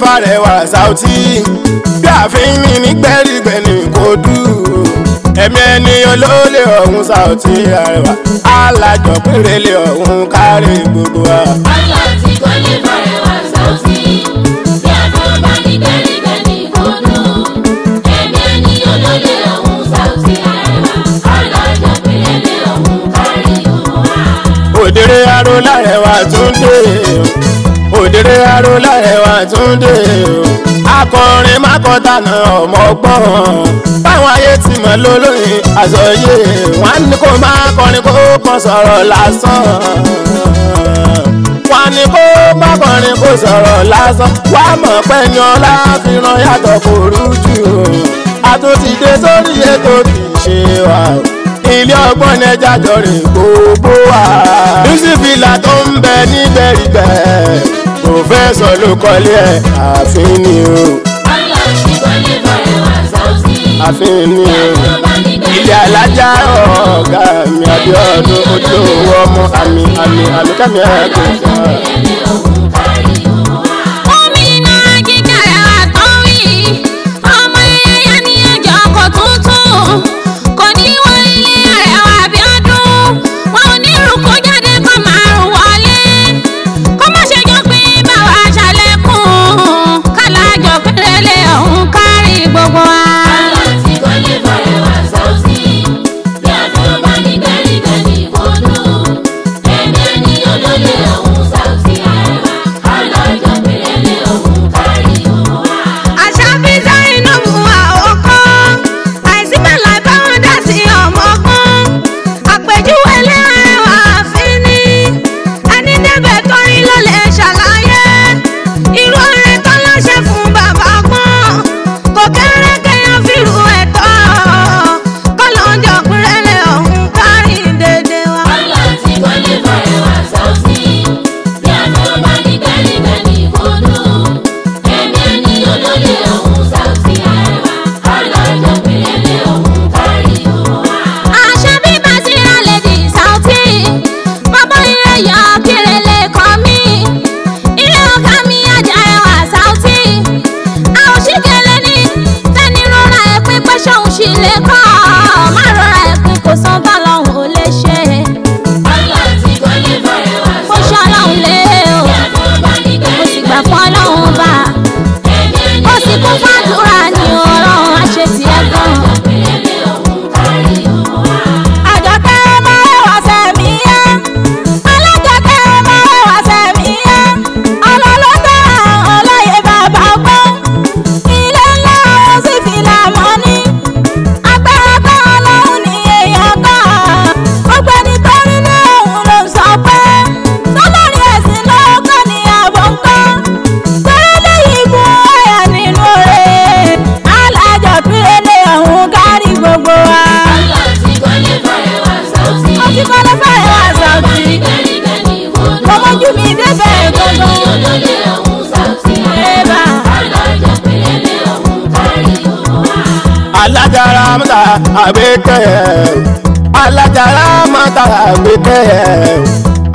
fàrẹwà Saoty bí àfin mi ní gbẹ́rìgbẹ́ni kò dùn ẹ̀mí ẹni olólè ọ̀hún Saoty Arẹwà alájọ pérélé ọ̀hún kárí gbogbo wa. Allah tí kò lè fàrẹwà Saoty bí àfin bá ní gbẹ́rìgbẹ́ni kò dùn ẹ̀mí ẹni olólè ọ̀hún Saoty Arẹwà alájọ pérélé ọ̀hún kárí gbogbo wa. Òdèrè aró lárẹwà Túndé òdèrè aró lárẹwà Túndé akọrin mákọtànà ọmọ ọgbọ́n báwọn ayé ti mọ̀ lólórin àsọyé wọn ní kó má kọrin kó kàn sọ̀rọ̀ lásán wọn ní kó má kọrin kó sọ̀rọ̀ lásán wà mọ̀ pé ní ọlá fi ràn yàtọ̀ kò rújú àtúntìdé sórí ètò kì í ṣe wà ilé ọgbọ́n ní ẹja jọrìn gbogbo wa. Yusufila tó ń bẹ níbẹ̀rìbẹ̀ pòfẹ́sọ̀ ló kọ́lé ẹ̀ àfin ni o. Allah tí kò lè fàrẹwà Saoty àfin ni o. ilé alájà ọ̀gá mi Abíọ́dún ojú owó ọmọ àmì kẹ́mi ẹ̀kọ́. alájàrá mọ́ta àgbékẹ́ alájàrá mọ́ta àgbékẹ́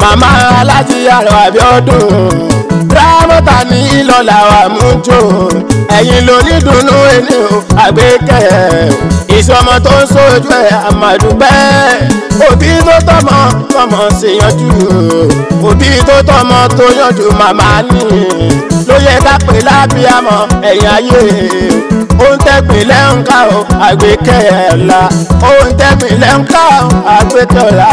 màmá Aláàjì Arẹwà Abíọ́dún rámọ́ta ní ìlọ́lá wa mú jò ẹ̀yin ló ní dùnú ẹni o àgbékẹ́ ìṣọmọ tó ń sojú ẹ̀ àmàdùpẹ́ òbí tó tọmọ sí yanjú òbí tó tọmọ tó yanjú màmá ní ló yẹ ká pè lábíàmọ́ ẹ̀yìn ayé ó ń tẹ́gbìn lẹ́ǹkà o àgbékẹ́ ẹ̀la ó ń tẹ́gbìn lẹ́ǹkà o àgbékẹ́ ọ̀la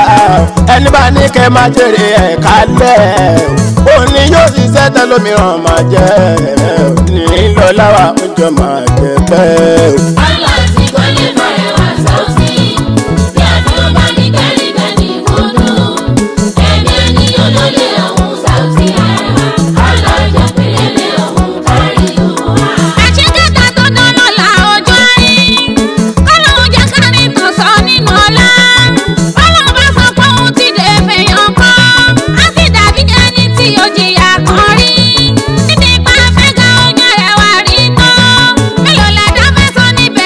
ẹni bá ní kẹ́ máa jèrè ẹ̀ kálẹ̀ ó ní yóò ṣiṣẹ́ tẹ́lómìíràn máa jẹ́ ní lọ́láwà ó jọ máa jẹ pẹ́. Allah tí kò lè fàrẹwà Saoty bí àfihàn bá ní gbẹ́rìgbẹ́ni kò dùn ẹ̀mí ẹni olólè ọ̀hún Saoty Arẹwà alájọ pérélé ọ̀hún kárí gbogbo wa. àṣekẹ́ta tó dáná la ọjọ́ rí kọ́lọ́hún jẹ́ kárí tó sọ nínú ọlá bọ́lá bá sọ pé òun ti dé fèèyàn kan á sì dàbí ẹni tí ó jìyà kan rí níbi ipa fẹ́gà ojú rẹ̀ wà rí tán mélòó la dá fẹ́ sọ níbẹ̀.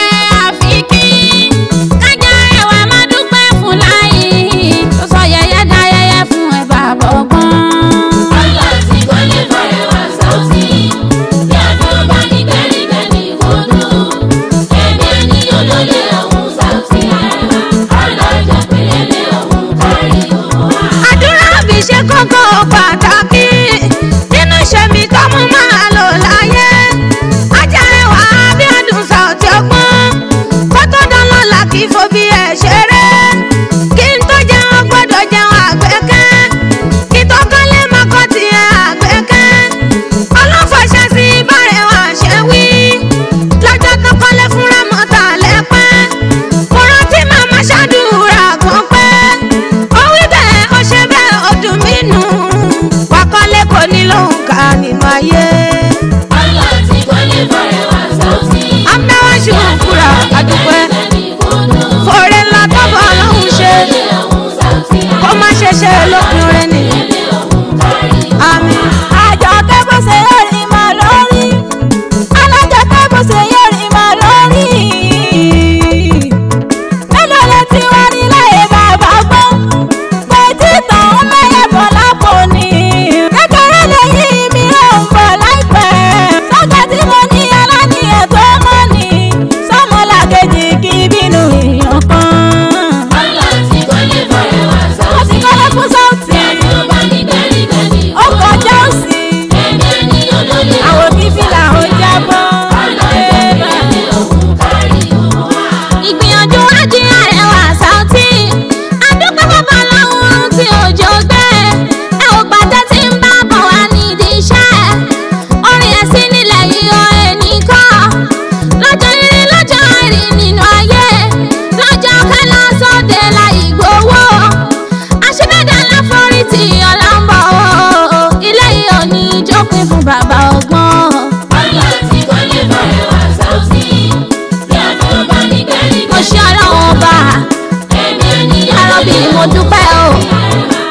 mo dúpẹ́ o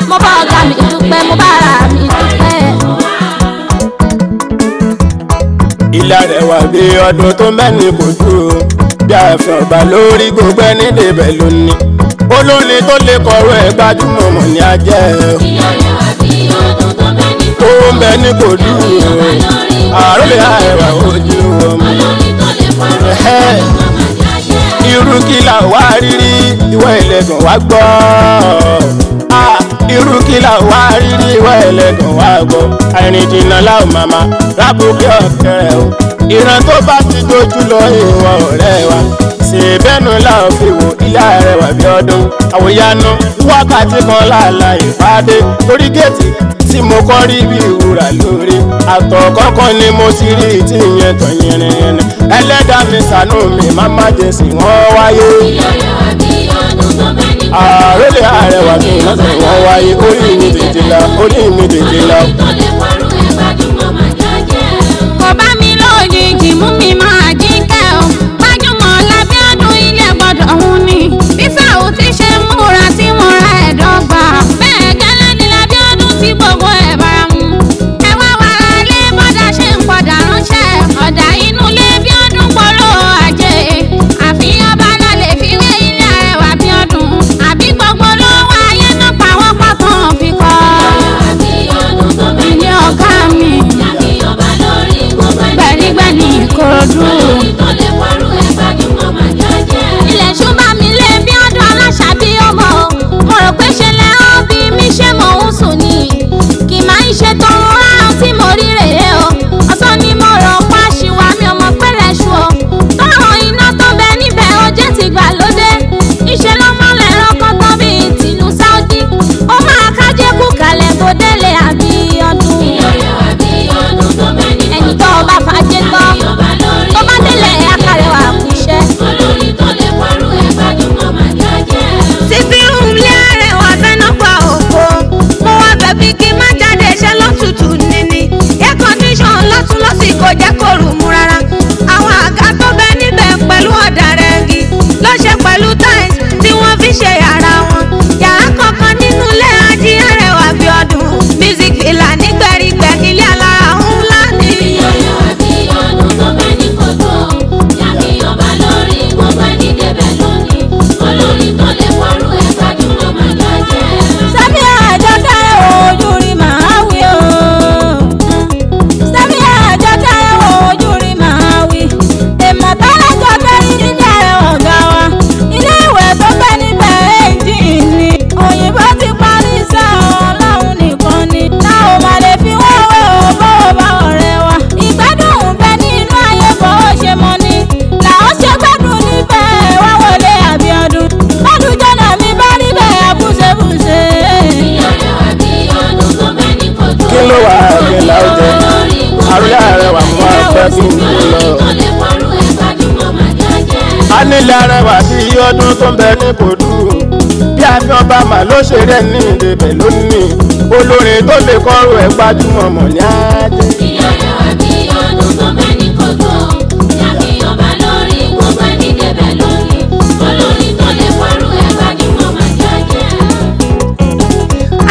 mo bá ọ̀gá mi dúpẹ́ mo bá ara mi dúpẹ́. ilé rẹ̀ wà bí ọdún tó mẹ́ni kò dúró bí àfẹ́ ọba lórí gbogbo ẹni débẹ̀ lónìí olórin tó lè kọ̀rọ̀ ẹ̀ gbajúmọ̀ mọ̀ ní ajẹ́ ó ń bẹ ní kò dúró àròlé àìwá ojú ọmọ irú kí là wá rírí ìwọ ẹlẹ́gàn wá gbọ́ irú kí là wá rírí ìwọ ẹlẹ́gàn wá gbọ́ àìrìn jìnnà láwọn màmá rábùkẹ́ ọ̀kẹ́rẹ́ o ìran tó bá ti dojú lọ ìwọ ọ̀rẹ́ wa ṣèbẹ́nu láwọn fi wò ilé Arẹwà Bíọ́dún àwòyánú wákàtí kan láàlá ìpàdé lórí géètì tí mo kọ́ rí bí ìwúrà lórí àtọ̀ kọ́kọ́ ni mo ti rí tí ìyẹn tàn yẹnìyẹnì ẹlẹ́dàá mi ṣàánú mi má má jẹ́ sí wọ́n wáyé àròlé Arẹwà mi lọ́sẹ̀ wọ́n wáyé orí mi tètè la orí mi tètè la. kò bá mi lójijì mú mi máa jíǹkẹ́ o gbajúmọ̀ Lábíọ́dún ilé gbọ́dọ̀ òun ni bí Saoty ti ṣe múra tí mo ra ẹ̀dọ́gba bẹ́ẹ̀ gẹ́lẹ́ ni Lábíọ́dún tí gbogbo ẹ̀ bára mu ẹ wá wàrà lé bọ́dà ṣe ń padà ránṣẹ́ ọ̀dà inú lé Bíọ́dún polo ajé àfihàn bá náà lè fi wé ilé Arẹwà Bíọ́dún àbí gbogbo ló wá ayé náà pàwọ́ pàtàn fi kọ́ ilé ọ̀gá mi gbẹ̀rígbẹ̀ni Ìkòròdú. ilẹ̀ ṣùgbọ́n mi lé Bíọ́dún aláṣà bí ọmọ mo rò pé ṣe lẹ́ ọ́ bí mi ṣe mọ̀ ń sùn ni kì máa ń ṣe tọrọ ráhùn tí mo rí rèé o ọ̀sán ni mo rọ̀ pa ṣìwà mi ọmọ pẹ́rẹ́ ṣu o tọrọ iná tó bẹ níbẹ̀ ó jẹ́ ti gbà lóde ìṣe ló mọ́lẹ̀ rọ́kọ́ tó bí tìlú Saudi ó máa kájé kú kalẹ̀ tó délé Àbíọ́dún ẹni tó bá fàájé tán tó bá délé Arẹwà kúṣẹ́. Sífírù ilé Arẹwà fẹ́nà pa òkò mo wá bẹ̀bí kí má jáde iṣẹ́ lọ́tùtù níní air condition lọ́tún lọ́sì kò jẹ́ kó rù mú rárá àwọn àga tó bẹ níbẹ̀ pẹ̀lú ọ̀dà rẹ̀ngì ló ṣe pẹ̀lú tiles tí wọ́n fi ṣe yàrá wọn yàrá kọ̀ọ̀kan nínú ilé Ají Arẹwà Bíọ́dún music villa nígbẹ̀rígbẹ̀ ilé alára ńlá ni. Sẹ́mi àjọkẹ́ ojú rí màá wí o. Sẹ́mi àjọkẹ́ ojú rí màá wí. Èmọ̀ tọ́lá jọkẹ́ ilé Arẹwà ọ̀gá wa. Ilé ìwẹ̀ tó bẹ́ níbẹ̀ èjì ni. Òyìnbó ti parí iṣẹ́ Ọlọ́run nìkan ni. Tá ò má lè fi wọ́n wé o bó o bá ọ̀rẹ́ wa. Ìgbádùn ń bẹ nínú ayé bó o ṣe mọ ni. Làwọn ṣe gbádùn níbẹ̀ wá wọlé Àbíọ́dún. Bọ́dún jọ́nà mi bá níbẹ̀ àbúṣebúṣe. kí ló wà ní láwùjọ àròlé Arẹwà mú apẹ́ kí n tó lọ. a nílé Arẹwà Bíọ́dún tó ń bẹ ní kò dúró bí àfẹ́ ọba mà ló ṣe rẹ̀ ní ìdèbẹ̀ lónìí olórin tó lè kọ́rọ̀ ẹ̀ gbajúmọ̀ mọ̀ ní ajé.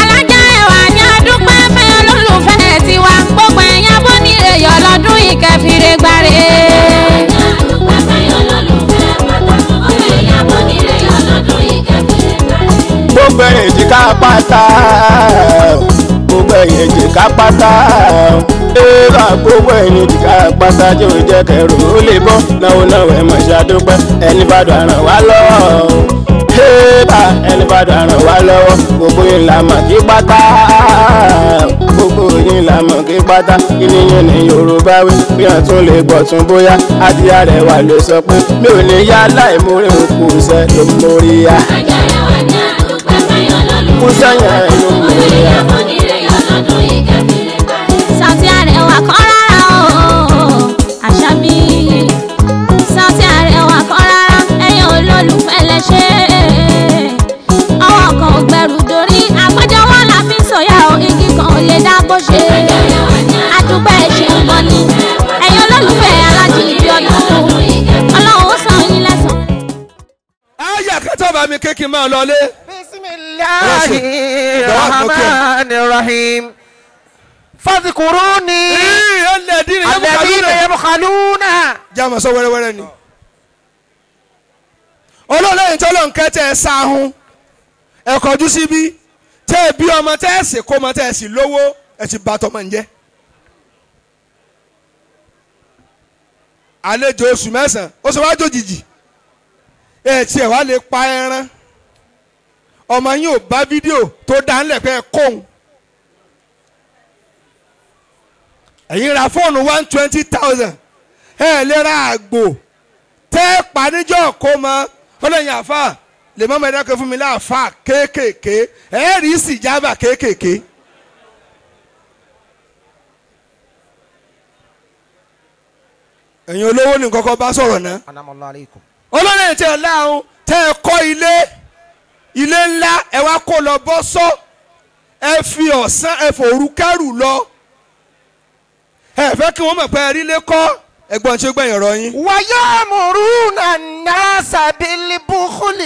Alájà Ẹwà ni adúpẹ́ fẹ́ olólùfẹ́ tiwa gbogbo ẹ̀yàn bó ní èyọ̀ lọ́dún ìkẹfìrè gbàre. gbogbo ẹ̀yìn èjìká pátá gbogbo ẹ̀yìn èjìká pátá ẹ̀rọ gbogbo ẹ̀yìn èjìká pátá jẹ́ òjẹ́ kẹrù ó lè bọ́ náwó náwó ẹ̀ mọ̀ ṣàdúpẹ́ ẹni bá dùn àràn wá lọ́wọ́ ẹ̀bà ẹni bá dùn àràn wá lọ́wọ́ gbogbo yín la mọ̀ kí pátá gbogbo yín la mọ̀ kí pátá ìníyàn ní Yorùbá wí bí wọ́n tún lè gbọ́ tún bóyá Ají Arẹwà ló sọ pé mi ò ní yá láì múrí òkú sẹ́ ló mórí yá. Kúsẹ́yìn ló mórí yá. Saoty Arẹwà kan rárá o Àṣàbí Saoty Arẹwà kan rárá ẹ̀yin olólùfẹ́ lẹ́ṣẹ̀ ọwọ́ kan ò gbẹrù dórí àpéjọ wọn la fi sọ̀yà o igi kan ò lè dá bó ṣe àdúpẹ́ ṣe ń bọ́ ni ẹ̀yin olólùfẹ́ Alájí Bíọ́dún Ọlọ́run ó san yín lẹ́san. ayé àkẹ́tọ̀ bá mi kéèkì máa lọ lé. Bismillah. الله الرحمن الرحيم فاذكروني الذين يبخلون. jáàmù sọ wẹ́rẹ́wẹ́rẹ́ ni olóòlẹ́yìn tó lọ́n kẹ́tẹ́ ẹ sáhún ẹ kọjú síbí tẹ́ ẹ bí ọmọ tẹ́ ẹ sì kó ọmọ tẹ́ ẹ sì lówó ẹ ti bá tọmọ ń jẹ́ àlejò oṣù mẹ́sàn-án ó sọ wájú òjijì ẹ tiẹ̀ wá lè pa ẹran ọmọ yín ò bá fídíò tó dá ńlẹ̀ pé ẹ kóhun ẹ̀yin ra fóònù 120,000 ẹ lè ra àgbò tẹ́ paníjọ́ kó mọ ọlọ́yin àfa lè mọ́ mẹ́ta fún mi láàfa kéékèèké ẹ rí síjàbà kéékèèké. ẹ̀yin olówó ní kọ́kọ́ bá sọ̀rọ̀ náà ọlọ́yin tí ẹ láhùn tẹ́ ẹ kọ́ ilé ńlá ẹ wá kó lọ bọ́ sọ́ ẹ fi ọ̀sán ẹ fòru kẹ́rù lọ ẹ fẹ́ kí wọ́n mọ̀ pé ẹ rí lé kọ́ ẹ̀gbọ́n tí ó gbẹ̀yìn ọ̀rọ̀ yín. ويأمرون الناس بالبخل.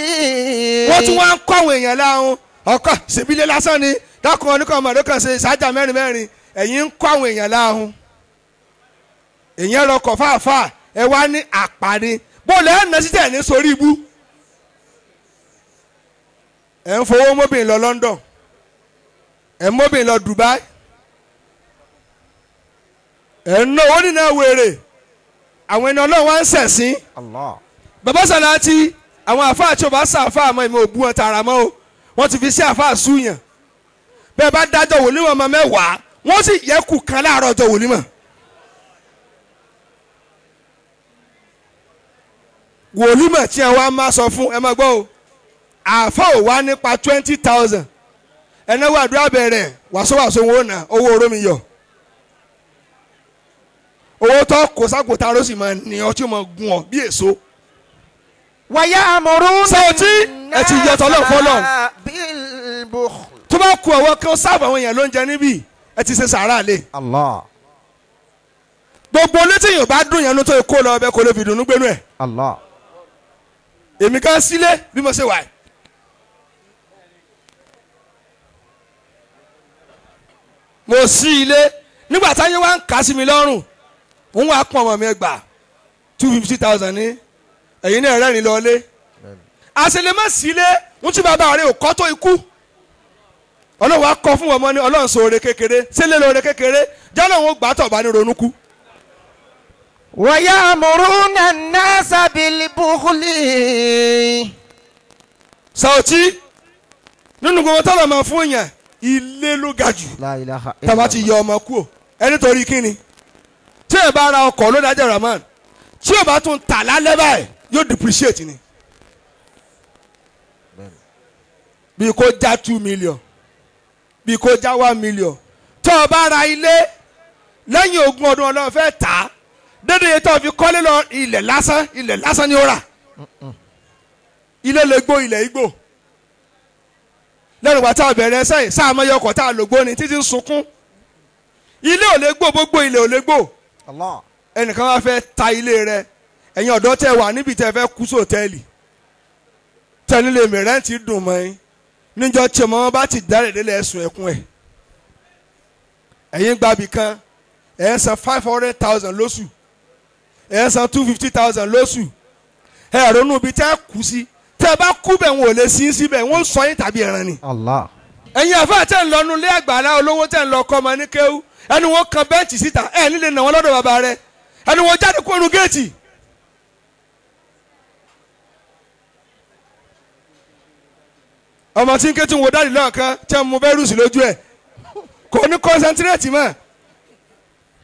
wọ́n tún wá ń kọ́ àwọn èèyàn láhùn ọkọ̀ ṣèbílẹ̀ lásán ni dákun oníkan ọmọdé kan ṣe ìsájà mẹ́rin ẹ̀yin ń kọ́ àwọn èèyàn láhùn. èèyàn lọ kọ̀ fáfá ẹ wá ní àpárí bóòlù ẹ̀ ń ná sí tẹ̀ ní sórí ibú. ẹ̀ ń fowó mọ́bìnrin lọ London ẹ̀ ń mọ́bìnrin lọ Dubai ẹ̀ ń náwó nínú wèrè àwọn ẹni Ọlọ́run wá ń sẹ̀sìn. bàbá Sàláàtì àwọn àfáà tí o bá sàfáà àmọ́ ìmọ̀ òbú wọn tààrà mọ́ o wọ́n ti fi sí àfáà súyàn bẹ́ẹ̀ bá dájọ́ wòlímọ̀ ọmọ mẹ́wàá wọ́n sì yẹ kù kan láàárọ̀ ọjọ́ wòlímọ̀. wòlímọ̀ tí ẹ wá máa sọ fún ẹ máa gbọ́ o àfáà ò wá nípa 20,000 ẹnáwó àdúrà bẹ̀rẹ̀ wàsówàsó wọn ò ná owó oró mi yọ owó tó kó sákòtà ló sì máa ní ọtí máa gun ọ bí èso. ويأمرون Sàótì ẹ ti yọtọ̀ lọ́n fọlọ́n بالبخل. tó bá ku ọwọ́ kan sáàbù àwọn èèyàn ló ń jẹ níbí ẹ ti ṣe sàárà lé. الله gbogbo létí èèyàn bá dùn yẹn ló tó kó lọ ọbẹ̀ kó lè fi dùnú gbénu ẹ̀. الله èmi kan sílé bí mo ṣe wà. mo sí ilé nígbà táyé wá ń kà sí mi lọ́rùn òun wá pọ̀ ọmọ mi gbà 250,000 ní ẹ̀yin náà rẹ́rìn lọ́lé àṣẹlẹ́mọ̀ sílé ń tí bàbá rẹ̀ ò kọ́ tó ikú ọlọ́run wá kọ́ fún wọn mọ́ ní ọlọ́run sọ oore kékeré sílé lóore kékeré jọ́lọ́ wọn gbà tọ̀ bá ní ronú kú. ويأمرون الناس بالبخل. Sàótì nínú gbogbo tọ́lọ̀ máa fún yàn ilé ló ga jù لا إله إلا tàbá ti yọ ọmọ kú ẹ nítorí kíni tí ẹ bá ra ọkọ̀ ló dájọ́ Rahman tí ò bá tún tà lálẹ́ báyìí yóò depreciate ni bí kò já 2 million bí kò já 1 million tó o bá ra ilé lẹ́yìn ogún ọdún Ọlọ́run fẹ́ tà á dédé yẹn tó o fi kọ́lé lọ ilẹ̀ lásán ni ó rà ilé lè gbó ilẹ̀ igbó lẹ́nu ìgbà tá a bẹ̀rẹ̀ sẹ́yìn sáà mọ́ yọkọ̀ tá a lò gbó ni títí ń sunkún ilé ò lè gbó gbogbo ilé ò lè gbó الله ẹnìkan wá fẹ́ ta ilé rẹ ẹ̀yin ọ̀dọ́ tẹ wà níbi tẹ fẹ́ kú sòtẹ́ẹ̀lì tẹ́lẹ̀ mi rẹ́ǹtì dùn mọ́ ẹ́ níjọ́ tí ọmọ wọn bá ti dárẹ̀ délé ẹ̀sùn ẹ̀kún ẹ̀ ẹ̀yin gbàbí kan ẹ̀ ń san 500,000 lóṣù ẹ̀ ń san 250,000 lóṣù ẹ̀ ronú ibi tẹ́ kú sí tẹ́ bá kú bẹ̀ wọn ò lè sí síbẹ̀ wọ́n sọ yín tàbí ẹran ni. الله ẹ̀yin àfáà tẹ̀ ń lọ nulẹ̀ àgbàlá olówó tẹ̀ ń lọ kọ́ ọmọ ní kéwú ẹni wọn kan bẹ́ǹchì síta ẹ̀ nílé nà wọn lọ́dọ̀ bàbá rẹ ẹni wọn jáde kó nu géètì. ọmọ tí ń ké tí ń wo dáàdì lọ́ọ̀kan tẹ́ ń mu bẹ́rùsì lójú ẹ̀ kò ní kọ́nsẹ́ntírẹ́tì mọ́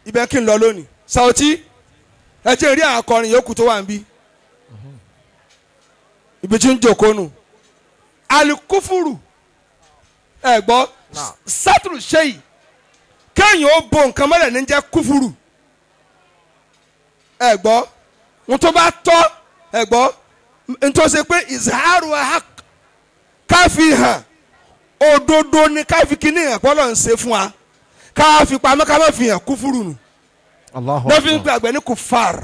ibẹ̀ kí n lọ lónìí. Sàótì ẹ jẹ́ rí àwọn akọrin yòókù tó wà ń bí ibi tí ń jòkó nù alikufuru ẹ gbọ́ sátúrù ṣéyì kéèyàn ó bo nǹkan mọ́lẹ̀ ní jẹ́ kúfúrú ẹ gbọ́ n tó bá tọ́ ẹ gbọ́ n tó ṣe pé ìzàárù ahak ká fi hàn òdodo ni ká fi kíní hàn pọ́lọ́ ń ṣe fún wa ká fi pamọ́ ká má fi hàn kúfúrú nù lọ́fí ń pè àgbẹ̀ ní kùfàr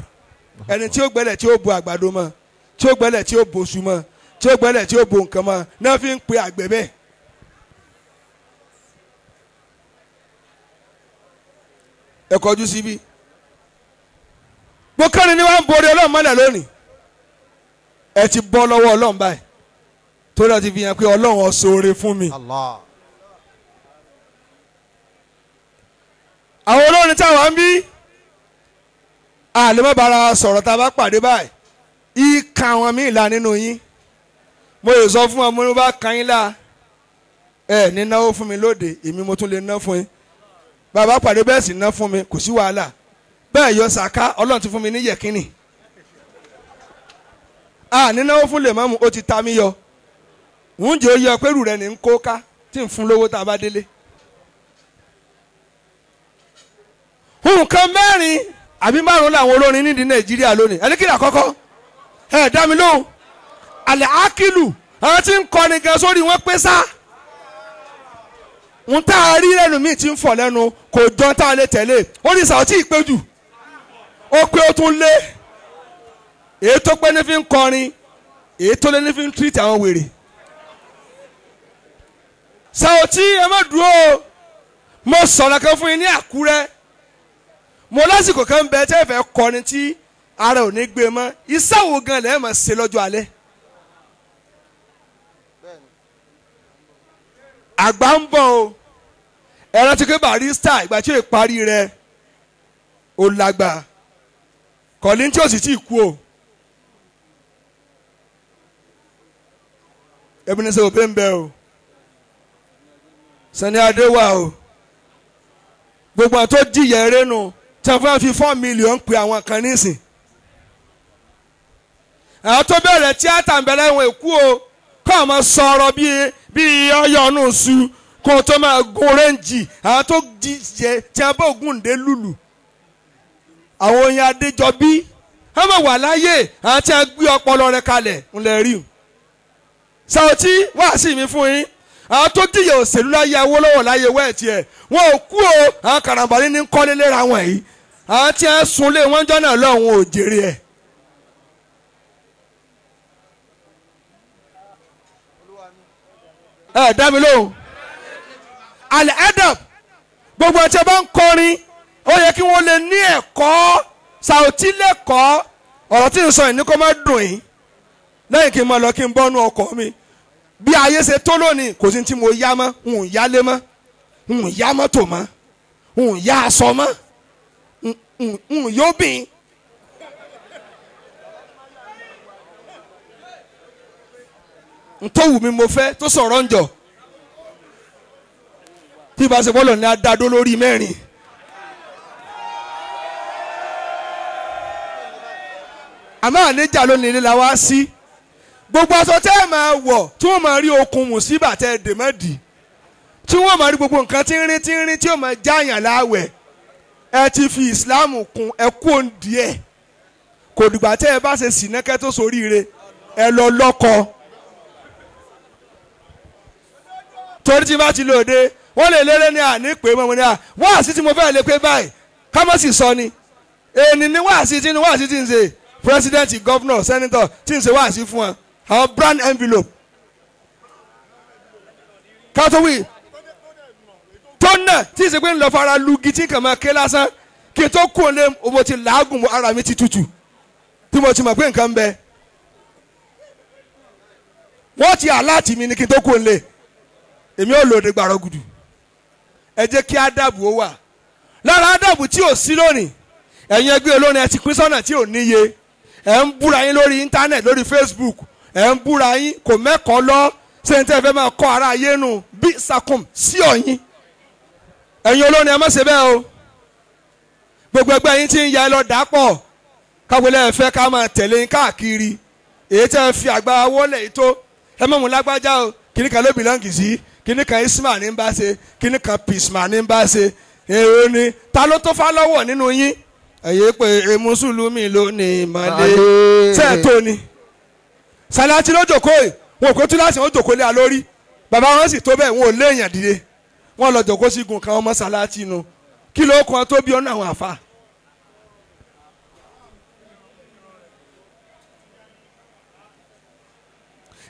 ẹni tí ó gbẹ́lẹ̀ tí ó bo àgbàdo mọ́ tí ó gbẹ́lẹ̀ tí ó bo oṣù mọ́ tí ó gbẹ́lẹ̀ tí ó bo nǹkan mọ́ náà fi ń pè àgbẹ̀ bẹ́ẹ̀ ẹ kọjú síbí gbókànní ni wọ́n ń borí ọlọ́run mọ́lẹ̀ lónìí ẹ ti bọ́ lọ́wọ́ ọlọ́run báyìí tó dáa ti fi hàn pé ọlọ́run ó ṣoore fún mi. Allah. àwọn olórin táwọn ń bí àlèmọ́bara sọ̀rọ̀ tá a bá pàdé báyìí ìka àwọn míì la nínú yín mo lè sọ fún wọn mo bá kan yín la ẹ ní náwó fún mi lóde èmi mo tún lè ná fún yín bàbá pàdé bẹ́ẹ̀ sì ná fún mi kò sí wàhálà bẹ́ẹ̀ yọ sàká ọlọ́run ti fún mi ní yẹ̀kínì ní náwó fún lè mọ́mú ó ti ta mí yọ ń jẹ́ oyè ọpẹ́rù rẹ̀ ní ń kó ká tí ń fún lówó tá a bá délé. nǹkan mẹ́rin àbí márùn làwọn olórin nídìí nàìjíríà lónìí ẹni kí ni àkọ́kọ́ ẹ dá mi lóhùn àlẹ́ ákìlù àwọn tí ń kọrin gan sórí wọn pé sá ń tá a rí lẹ́nu míì tí ń fọ̀ lẹ́nu kò jọ tá a lè tẹ̀lé ó ní sàwọ́tì ìpéjù ó pé ó tún lé èyí tó pé ní fi ń kọrin èyí tó lé ní fi ń tírìtì àwọn wèrè sàwọ́tì ẹ má dúró mo sọ̀rọ̀ kan fún yín ní Àkúrẹ́ mo lásìkò kan bẹ tẹ́ fẹ́ kọrin tí ara ò ní gbé mọ́ iṣẹ́ wo gan lẹ́ẹ̀ máa ṣe lọ́jọ́ alẹ́. àgbà ń bọ̀ o ẹran tí kò Barrister ìgbà tí ó parí rẹ̀ ó lágbà kọ̀lí tí ó sì tí ì kú o. Ebenezer Obey ń bẹ o Sani Adé wà o gbogbo àwọn tó jìyà eré nù tí wọ́n fi 4 million pe àwọn kan nísìn. àwọn tó bẹ̀rẹ̀ tíátà ń bẹ̀rẹ̀ wọn èkú o kọ́ ọmọ sọ̀rọ̀ bíi ọyọ́ ọ̀nù su kó tó máa gun rẹ́ǹjì àwọn tó jẹ tí wọ́n bá Ògúndé lùlù. àwọn oyin Adéjọbí wọ́n mọ̀ wà láyé àwọn tí wọ́n gbé ọpọlọ rẹ̀ kalẹ̀ ńlẹ̀ rí. Sàwọ́tì wáàsí mi fún yín àwọn tó dìyẹ òṣèlú láyé Awólọ́wọ̀ láyé wẹ́ẹ̀tì ẹ̀ wọn ò kú o àwọn karambani ní kọ́lé léra wọn yìí àwọn tí wọ́n sunlé wọn jọ́nà lọ́hùn ò jèrè ẹ̀. ẹ dá mi lóhùn alẹ́ edab gbogbo ẹ̀ tí wọ́n bá ń kọrin ó yẹ kí wọ́n lè ní ẹ̀kọ́ Sàwọ́tì lẹ́kọ̀ọ́ ọ̀rọ̀ tí ń sọ yìí ní kó má dùn yín lẹ́yìn kí n máa lọ kí n bọ́nú ọkọ̀ mi bí ayé ṣe tó lónìí kò sí tí mo yá mọ́ n yálé mọ́ n yá mọ́tò mọ́ n yá aṣọ mọ́ n yóò bìn. n tó wù mí mo fẹ́ tó sọ̀rọ̀ ń jọ tí ìbá ṣe bọ́ọ̀lù ní adádó lórí mẹ́rin. àmọ́ àníjà lónìí ilé la wá sí gbogbo aṣọ tẹ́ ẹ máa wọ̀ tí wọ́n máa rí okùn mùsíbà tẹ́ ẹ dè mọ́dì tí wọ́n máa rí gbogbo nǹkan tínrín tí ó máa jáàyàn láwẹ̀ ẹ ti fi ìsìláàmù kún ẹ kú òǹdí ẹ kò dìgbà tẹ́ ẹ bá ṣe sìnẹ́kẹ́ tó soríire ẹ lọ lọ́kọ. torí tí bá ti lòde wọ́n lè léré ní àní pé mọ́ mo ní à wáàsí tí mo fẹ́ lè pé báyìí ká má sì sọ ni èèní ní wáàsí tí ń ṣe president governor senator tí ń ṣe wáàsí fún wọn àwọn brand envelope kátówì tó nà tí ìsèpé ń lọ fara lugi tí kàn máa ké lásán kí n tó kú lé mo ti làágùn ara mi ti tutù tí mo ti mọ̀ pé nǹkan ń bẹ wọ́n ti aláàtì mi ni kí n tó kú lé èmi ò lòdì gbàrọ̀ gùdù ẹ jẹ́ kí ádàbù ó wà lára ádàbù tí ò sí lónìí ẹ̀yin ẹgbẹ́ olórin ẹ ti pín sọ́nà tí ò níye ẹ̀ ń búra yín lórí íńtánẹ̀tì lórí Facebook ẹ̀ ń búra yín kò mẹ́kọ̀ọ́ lọ sẹ́ńtẹ́ fẹ́ máa kọ́ ara ayé nù bí sakum sí ọ̀yin ẹ̀yin olórin ẹ má ṣe bẹ́ẹ̀ o gbogbo ẹgbẹ́ yín ti ń ya ẹ lọ dàpọ̀ káwọlé ẹ fẹ́ ká máa tẹ̀lé yín káàkiri èyí tẹ́ ẹ fi àgbà wọlé yìí tó ẹ mọ̀ mú lágbájá o kíní kan ló bìlọ́ǹgì sí kíní kan isma ní bá ṣe kíní kan pisma ní bá ṣe èrò ni ta ló tó fá lọ́wọ́ nínú yín ẹ̀yẹ́ pé mùsùlùmí ló ní ìmọ̀lẹ́ sẹ́ẹ̀tò ni Sàláàtì ló jòkó yìí wọn kò tún láti wọn jòkó lé a lórí bàbá wọn sì tó bẹ́ẹ̀ wọn ò léèyàn dìde wọn lọ jòkó sígun kan ọmọ Sàláàtì nu kí ló kàn tó bí ọ́nà àwọn àfa.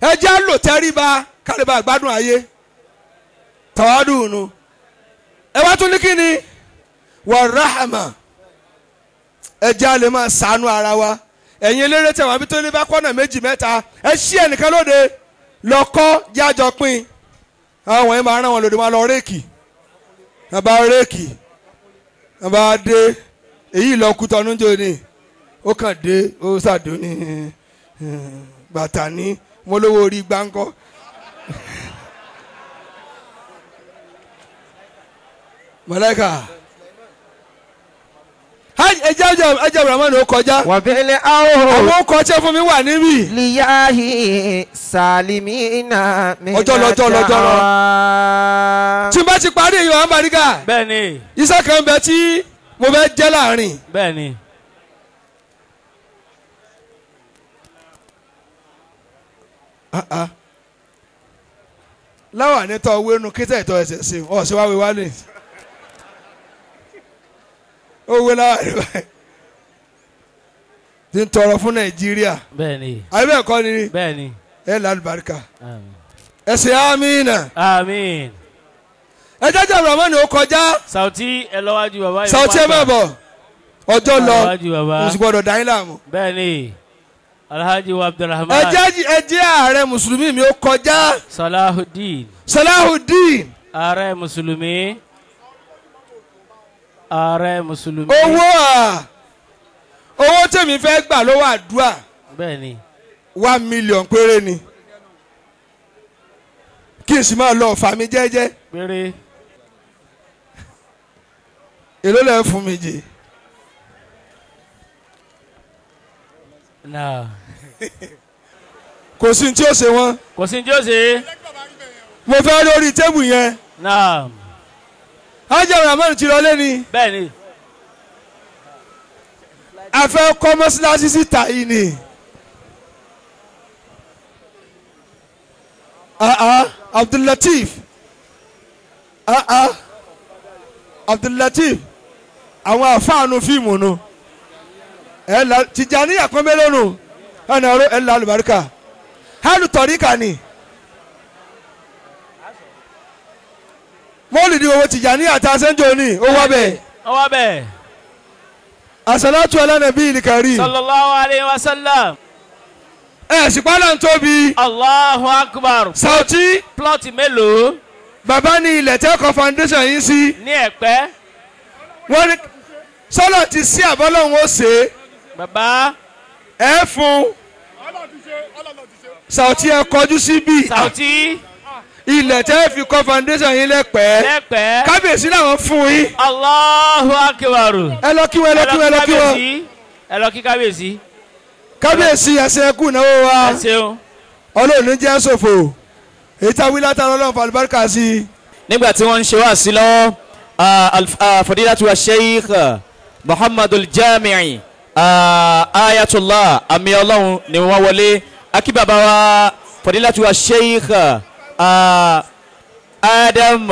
ẹ jẹ́ àlò tẹ́ríba kálíbà gbádùn ayé tàwádùn nu ẹ wá tún ní kí ni wà rahama ẹjẹ́ a lè máa ṣàánú ara wa ẹ̀yin eléré tẹ̀wọ̀n àbí tó lè bá kọ́nà méjì mẹ́ta ẹ ṣí ẹnìkan lóde lọ́kọ́ jájọ pín àwọn yẹn máa rán wọn lòdì máa lọ réèkì wọn bá réèkì wọn bá dé èyí lọ kú tọ́nú jò ní ó kàn dé ó ṣàdó ní bàtà ní mo lówó orí gbáǹkọ́. mọ̀lẹ́kà ẹjẹ́ Rahman ó kọjá wàbẹ̀lẹ̀ àwọn àwọn ọkọ̀ tí fún mi wà níbí. liyahi salimina ọjọ́ lọ tí n bá ti parí èyí wà ń baríkà. bẹ́ẹ̀ni. iṣẹ́ kan bẹ tí mo fẹ́ jẹ́ láàrin. bẹ́ẹ̀ni. láwọn ànítọ́ owó inú kíntà ìtọ́ ẹsẹ̀ sí ọ̀sẹ̀ wá wíwá lè owó láwọn àríwá ti ń tọrọ fún Nàìjíríà. bẹ́ẹ̀ni. àbí ẹ̀kọ́ ni. bẹ́ẹ̀ni. ẹ lálùbáríkà. ẹsẹ̀ amínà. àmín. ẹ jẹ́jẹ́ Rahman ó kọjá. Sauty ẹ lọ́wájú bàbá yìí. Sauty ẹ má bọ̀ ọjọ́ lọ mo sì gbọ́dọ̀ dá yín láàmú. bẹ́ẹ̀ni. Alhaji wa Abdulrahman. ẹ jẹ́ ààrẹ mùsùlùmí mi ó kọjá. Salahuddin. Salahuddin. ààrẹ mùsùlùmí. ààrẹ mùsùlùmí. owó tèmi fẹ́ gbà lọ́wọ́ àdúrà. bẹ́ẹ̀ni. 1 million péré ni kí n sì máa lọ ọ̀fà mi jẹ́jẹ́. péré. èló lẹ́ fún mi jì. náà. kò sí ní tí ó ṣe wọ́n. kò sí ní tí ó ṣe. mo fẹ́ lórí tébù yẹn. náà. Haji Rahman ti lọlé ni. bẹ́ẹ̀ni. a fẹ́ kọ́ mọ́sálásí síta yìí ni. Abdullateef Abdullateef àwọn àfáànù fíìmù nu Tijani àkọ́nbẹ́lẹ́ nu ẹnì ọ̀rọ̀ ẹ̀ lálẹ́ àlùbáríkà hálù tọ̀ríkà ni mọ́lìdì owó Tijani àti asẹ́njọ́ ni ó wá bẹ́ẹ̀. ó wá bẹ́ẹ̀. As-salatu ala nabiyil karim. sallallahu alayhi wa sallam. Ṣìpálà ń tóbi. Allahu akbar. Sauty. plọ́ọ̀tì mélòó. Bàbá ní ilẹ̀ tẹ́kọ̀ foundation yìí sí. ní Ẹ̀pẹ́. Wọ́n ní sọ́lọ̀ ti sí àbọ́lọ́hún ó ṣe. bàbá. Ẹ fún. Sauty ẹ kọjú síbí. Sauty. ilẹ̀ tẹ́ fi kọ́ foundation yìí lẹ́pẹ́. lẹ́pẹ́. kábíyèsí làwọn fún yín. Allahu akbar. ẹ lọ kí wọn ẹ lọ kí wọn ẹ lọ kí wọn. ẹ lọ kí kábíyèsí. kábíyèsí ẹsẹ̀ ẹkú náwó wa. ẹ ṣeun. Ọlọ́run jẹ́ ṣòfò èyí tá a wí látara Ọlọ́run fàlùbáríkà sí i. nígbà tí wọ́n ń ṣe wá sí lọ́wọ́ fadilatu wa sheikh Muhammadul Jami'i ayatollah àmì Ọlọ́run ni wọ́n wọlé akíbàbá wa fadilatu wa sheikh Adam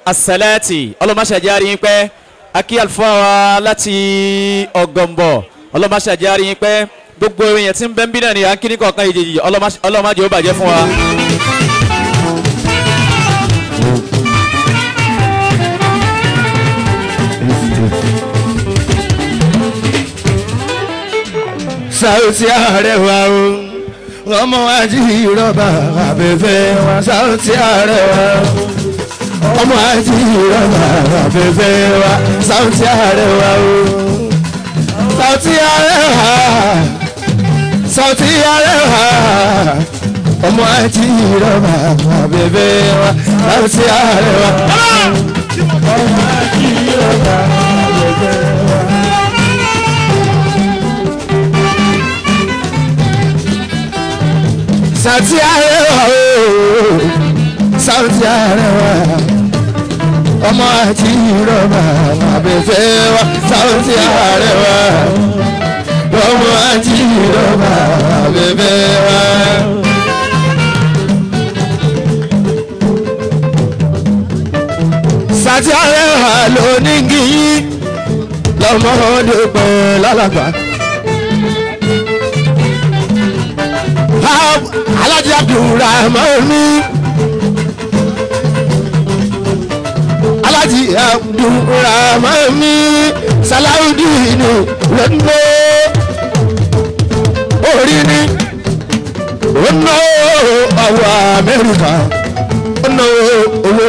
As-Salati ọlọ́mọṣàjárí yín pẹ́ akí àlùfáà wa láti Ọ̀gọ̀mbọ̀ ọlọ́mọṣàjárí yín pẹ́ gbogbo èèyàn tí ń bẹ́ ń bí náà ni à ń kí ní kọ̀ọ̀kan ìjèjì ọlọ́mọdé ó bàjẹ́ fún wa. Sauty Arẹwà o ọmọ ají rọ́bà abẹ́fẹ́ wa Sauty Arẹwà ọmọ ají rọ́bà abẹ́fẹ́ wa Sauty Arẹwà o Sauty Arẹwà Sauty Arẹwà ọmọ ají rọ́bà abẹ́fẹ́ wa Sauty Arẹwà ọmọ ají rọ́bà abẹ́fẹ́ wa. Sauty Arẹwà ooo Sauty Arẹwà ọmọ àti rọ́bà abẹ́fẹ́ wa Sauty Arẹwà ọmọ àti rọ́bà abẹ́fẹ́ wa. Sauty Arẹwà lónígi lọ́mọdé pẹ́ lálàgbà. Alhaji Abdulrahman mi alájí abdulrahman mi salawudeen lọ́nà orí ni ọ̀nà ọwọ́ amẹ́ríkà ọ̀nà owó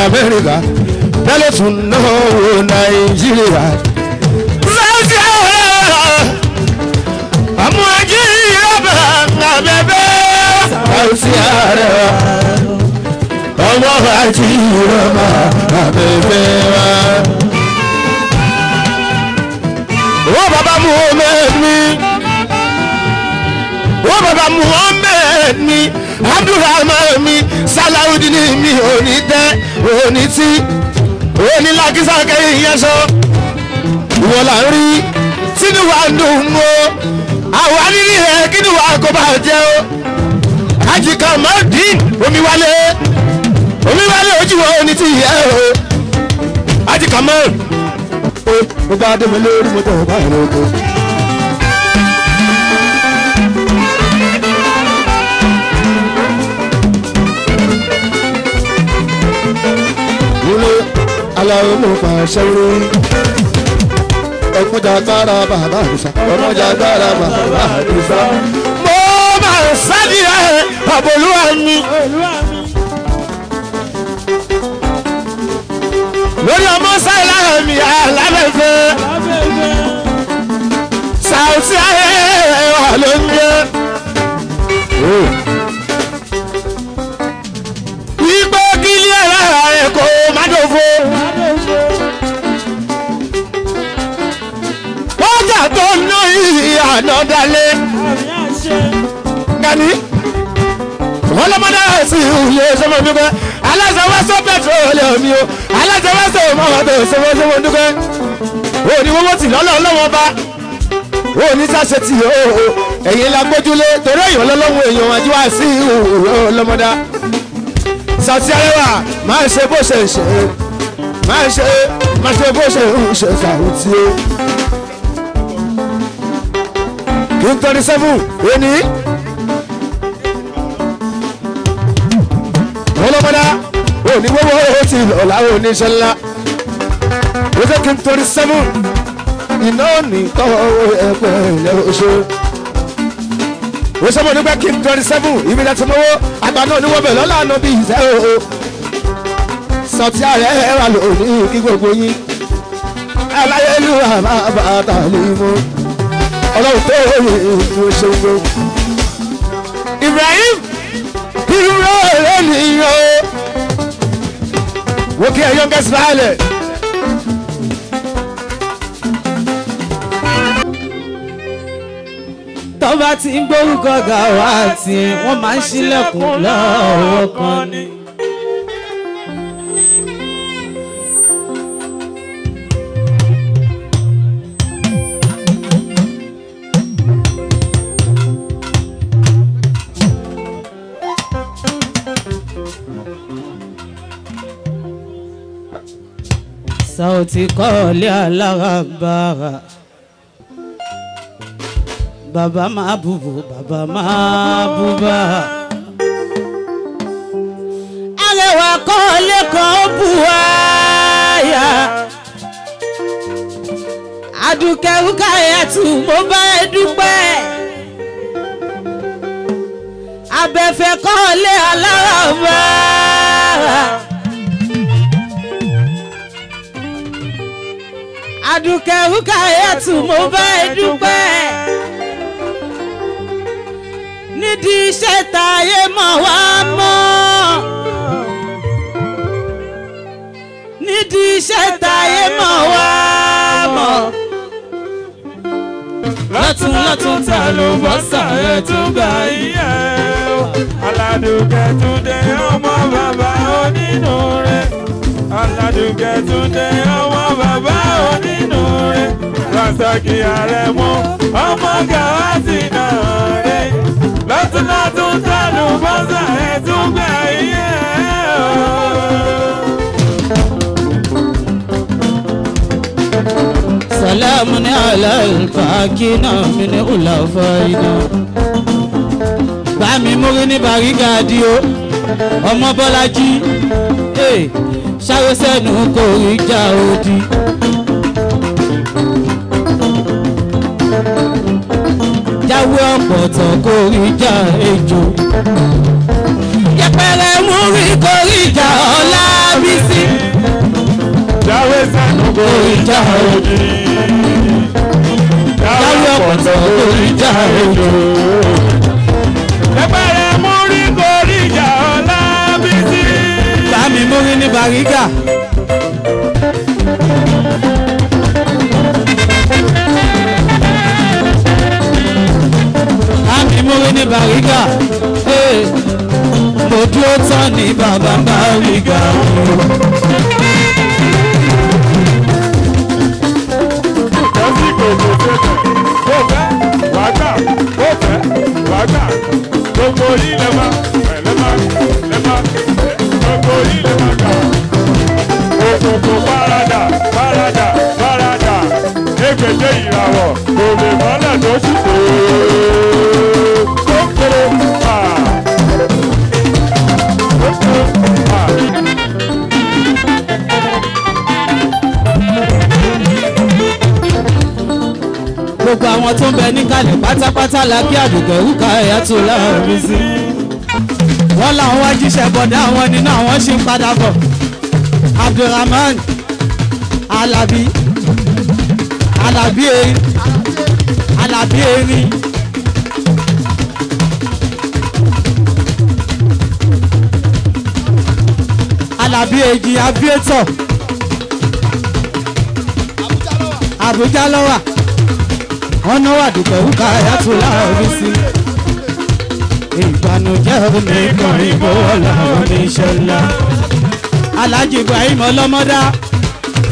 amẹ́ríkà tẹ́lẹ̀ tún náà wọ nàìjíríà. sáàtì àmọ́ ají ọba àbẹ̀bẹ̀ sáàtì ààrẹ ọmọ ají ọba àbẹ̀bẹ̀ wa. ó bàbá Muhammed mi ó bàbá Muhammed mi Abdulrahman mi Salawudeen mi òní tẹ́ òní tí òní lákísà kẹ́yìn yẹn sọ ìwọ là ń rí sínú wa ń dùn ó àwa nírí ẹ kí ni wàá kó bá jẹ ó àjìká mọ́dín omi wálé ojú wo ní ti yẹ o àjìká mọ́ ó bá dé mi lórí mọ́tò ọba ìròkò. aláwọ̀ ló pa ṣẹ́wó ọkùnjà gbára bàbá àdìsá ọkùnjà gbára bàbá àdìsá. mo máa ń sáré àbòlúwa mi lórí ọmọ sáìlá mi alábẹ́fẹ́ Saoty Arewa ló ń jẹ́. wípé kílí ẹ̀rọ rẹ̀ kò má dòfo. ọjà tó ń ná ìyànà dalẹ̀. Gani wọ́n lọ́mọdé sí ìhùyè sọmọ dúpẹ́ aláṣẹwọ́sọ pẹtrọlẹ̀ mi o aláṣẹwọ́sọ mọ́tò sọmọsọmọ dúpẹ́ òní wọ́wọ́ tì lọ́lọ́ ọlọ́wọ́ bá òní sáṣẹ tì ó ẹ̀yìn la gbójúlé torí èèyàn lọ́lọ́wọ́ èèyàn àjíwá sí ìhùyè ọlọ́mọdá. Saoty Arewa máa ń ṣe bó ṣe ń ṣe máa ń ṣe bó ṣe ń ṣe Saoty o. King 27 òní. ọlọ́mọdá òní wọ́wọ́ ó ti lọ́la oníṣẹ́ ńlá ó jẹ́ King 27 iná ní tọ́wọ́ ẹ̀pẹ́ ilẹ̀ oṣù ó sọ́mọ́ nígbà King 27 ibi láti mọ́wọ́ àgbà náà níwọ́ bẹ̀ lọ́la àná bí ìṣẹ́ o Saoty Arewa lónìí kí gbogbo yín aláyélúwà máa bá tàlí mọ́ ọlọ́run tó yẹ ìlú ṣòwò Ibrahim irúurú ènìyàn wò kí ẹ youngest balẹ̀. tọ́ba ti ń gbórúkọ Gawat wọ́n máa ń ṣílẹ̀kùn lọ́wọ́ kan ni. Saoty kọ́lé alárànbarà bàbá máa bùbù bàbá máa bùbà. Arewa kọ́lé kan bù wáyà Adúkẹ́rúkáyàtù mo bá ẹ dúpẹ́. Abẹ́fẹ́ kọ́lé alárànbarà Adúkẹ́rúkáyàtù mo bá ẹ dúpẹ́. Nídìí iṣẹ́ táyé mọ̀ wá mọ́ nídìí iṣẹ́ táyé mọ̀ wá mọ́ lọ́tún lọ́tún ta ló bọ́ sàrẹ́ tún gbà yíyẹ o. Aládùkẹ́ Túndé ọmọ bàbá onínúure Aládùkẹ́ Túndé ọmọ bàbá onínúure Rasaki Arẹ̀mú ọmọ Gawat náà rẹ̀ lọ́tún lọ́tún ta ló bọ́ sàrẹ́ tún gbà yíyẹ o. Salamun ala al-fakina min ulafaina. Bami múrí ní Bàrígàdì o, ọmọ Bọ́lájí. sáré sẹ́nu kò rí já odi. jáwé ọ̀pọ̀tọ̀ kò rí já ejò. yẹpẹrẹ mú rí kò rí já Ọlábísí. jáwé sẹ́nu kò rí já odi. jáwé ọ̀pọ̀tọ̀ kò rí já ejò. yẹpẹrẹ mú rí kò rí já Ọlábísí. Bámi múrí ní Bàrígà. Bámi múrí ní Bàrígà. Mo dúró tán ní bàbá Bàrígà. Lọ́sí gbogbo ṣẹ̀ṣẹ̀, ó fẹ́, wàá gbà, ó fẹ́, wàá gbà, gbogbo yìí lẹ́mà, gbogbo yìí lẹ́mà gbà. Òkòkò parada, parada, parada, égbèdé ìràwọ̀, kò lè mọ́lẹ̀ tó ṣùkò. Kókòrò pa. Kókòrò pa. Gbogbo àwọn tó ń bẹ níkàlẹ̀ pátápátá la kí àdùkẹ́ rúkà ẹ̀yà tó láàrin sí. Wọ́n làwọn wá jíṣẹ́ bọ̀dá àwọn nínú àwọn ṣì ń padà bọ̀. Abdulrahman Alabi Erin. Alabi Eji Aviator. Abuja lọ́wà. Wọ́n náwó àdùkẹ́ rúkà ẹ̀yà tó láàrin sí. Ìbànújẹ́ oníkan ìbọ̀wọ̀lá oníṣẹ́lá. Alhaji Ibrahim ọlọ́mọdá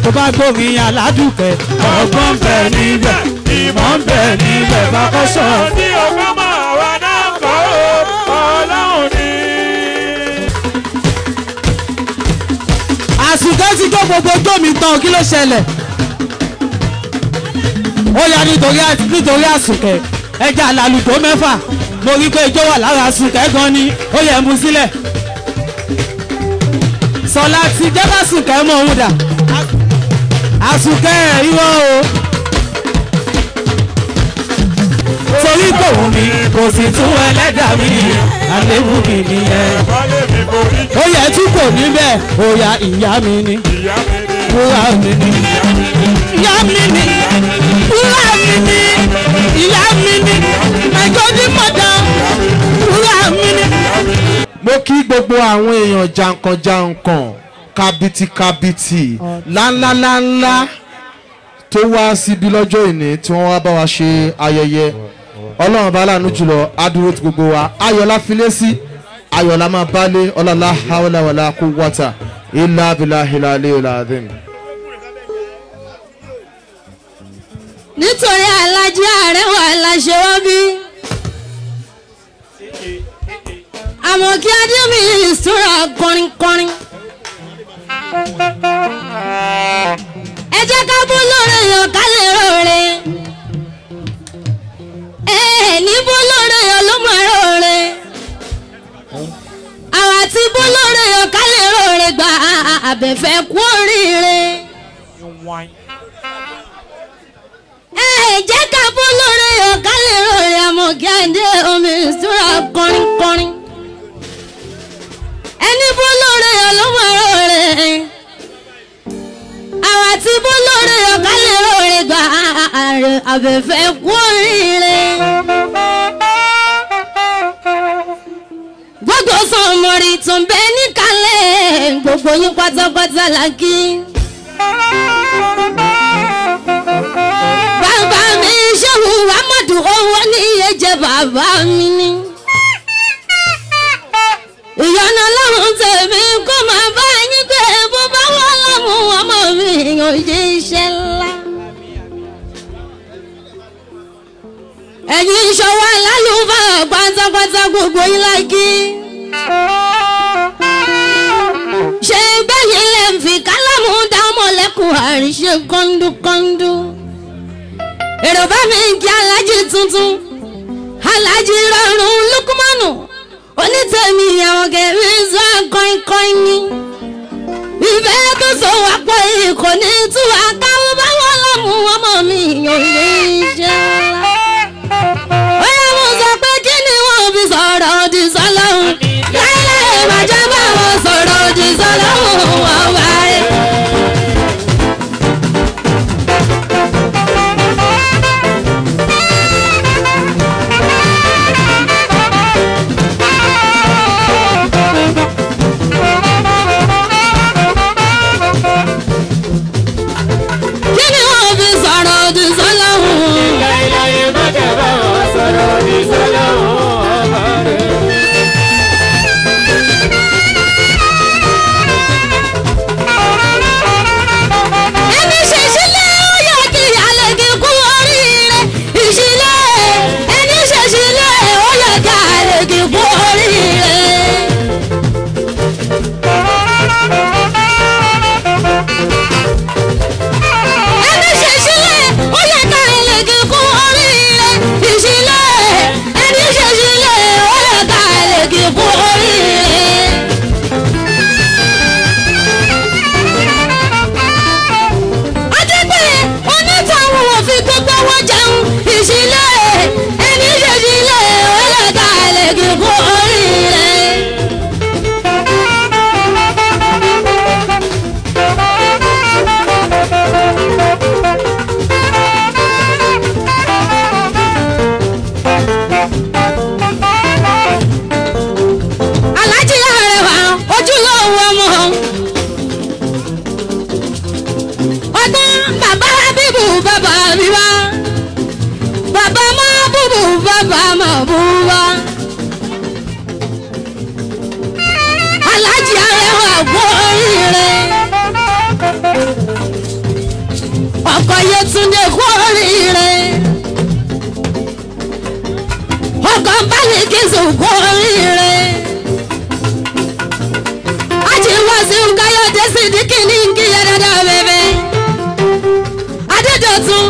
tó bá gbórin aládùkẹ́. Ọgbọ́n bẹ níbẹ̀, ìmọ̀ ń bẹ níbẹ̀ bá kọ́ sọ. Ní ọgbọ́n máa wà náà kọ́ Ọlọ́run ni. Àsùnkẹ́ ti gbọ́ gbogbo gbòmí tán kí ló ṣẹlẹ̀? Ó yá nítorí Àsùnkẹ́ ẹja àlàlùkò mẹ́fà. Mo rí pé ijó wà lára Àsùnkẹ́ gan ni ó yẹ mú sílẹ̀. Sọlá ti jẹ́ ká Àsùnkẹ́ mọ̀ òun dà. Àsùnkẹ́ irọ́ o. Torí kò wù mí kò sì tún ẹlẹ́dà mi àléébù mi nìyẹn. Ó yẹ tí kò níbẹ̀ ó ya ìyá mi ni. Wúrà mi ni. Ìyá mi ni. Wúrà mi ni. Ìyá mi ni. Ẹ̀jọ̀dí mọ̀dá. Wúrà mi ni. Mo kí gbogbo àwọn èèyàn jàǹkànjàǹkàn kàbìtìkàbìtì láńláńlá tó wá síbi lọ́jọ́ ìní tí wọ́n wá bá wa ṣe ayẹyẹ. Ọlọ́run bá láàánú jùlọ adúró ti gbogbo wa ayọ̀lá filé sí ayọ̀lá máa bálé ọlọ́lá hawla wala quwwata illa billahil aliyyil azim. Nítorí Alájí Àrẹwà láṣẹ wọ́n bí. Àmọ́ kí Adémi ìṣúra kọrinkọrin. Ẹ jẹ́ ká bó lóore yàn ká lè róore. Ní bó lóore yàn ló máa róore. Àwa tí bó lóore yàn ká lè róore gba àbẹ̀fẹ́ kú oríire. Jẹ́ ká bó lóore yàn ká lè róore. Àmọ́ kí Adémi ìṣúra kọrinkọrin. Ẹni bó lóore yàn ló máa róore. Àwa tí bó lóore yàn ká lè róore gba àbẹ̀fẹ́ kú oríire. Gbogbo sọmọrì tó ń bẹ níkàlẹ̀ gbogbo yín pátápátá la kí. Bàbá mi Ṣéhù Amadu owó ní iye jẹ bàbá mi ni. Ìyọ́nà Ọlọ́run tèmi kó máa bá yín gbé bó bá wọ́n lọ́mú ọmọ mi yàn yé iṣẹ́ ńlá. Ẹ̀yin ìṣòwò alálùfáà pátápátá gbogbo yín la kí. Ṣé gbẹ̀yìn lè fi kálámù dá ọmọlẹ́kùn àríṣe kọ́ńdúkọ́ńdú? Èrò bá mi kí Alájí tuntun, Alájí Rọrùn Lukumanu, onítẹ̀mí àwọn kẹ̀mí sọ kọ́ńkọ́ń ní. ìfẹ́ tó so wá pọ̀ yìí kò ní tú wa káwọ́ báwọn lọ́mú ọmọ mi yàn lè jẹ́ ọ́la. ó yẹ mo sọ pé kí ni wọ́n fi sọ̀rọ̀ òdì sọ́lọ́hún láìláì bàjẹ́ báwọn sọ̀rọ̀ òdì sọ́lọ́hún wọ́n wáyé. Yétúndé kú oríire ọkọ̀ Bálíkísù kú oríire Ajíwọ́sí Káyọ̀dé Sídíkì ní kíyẹ dáadáa bẹ́bẹ́ Adédọ̀tun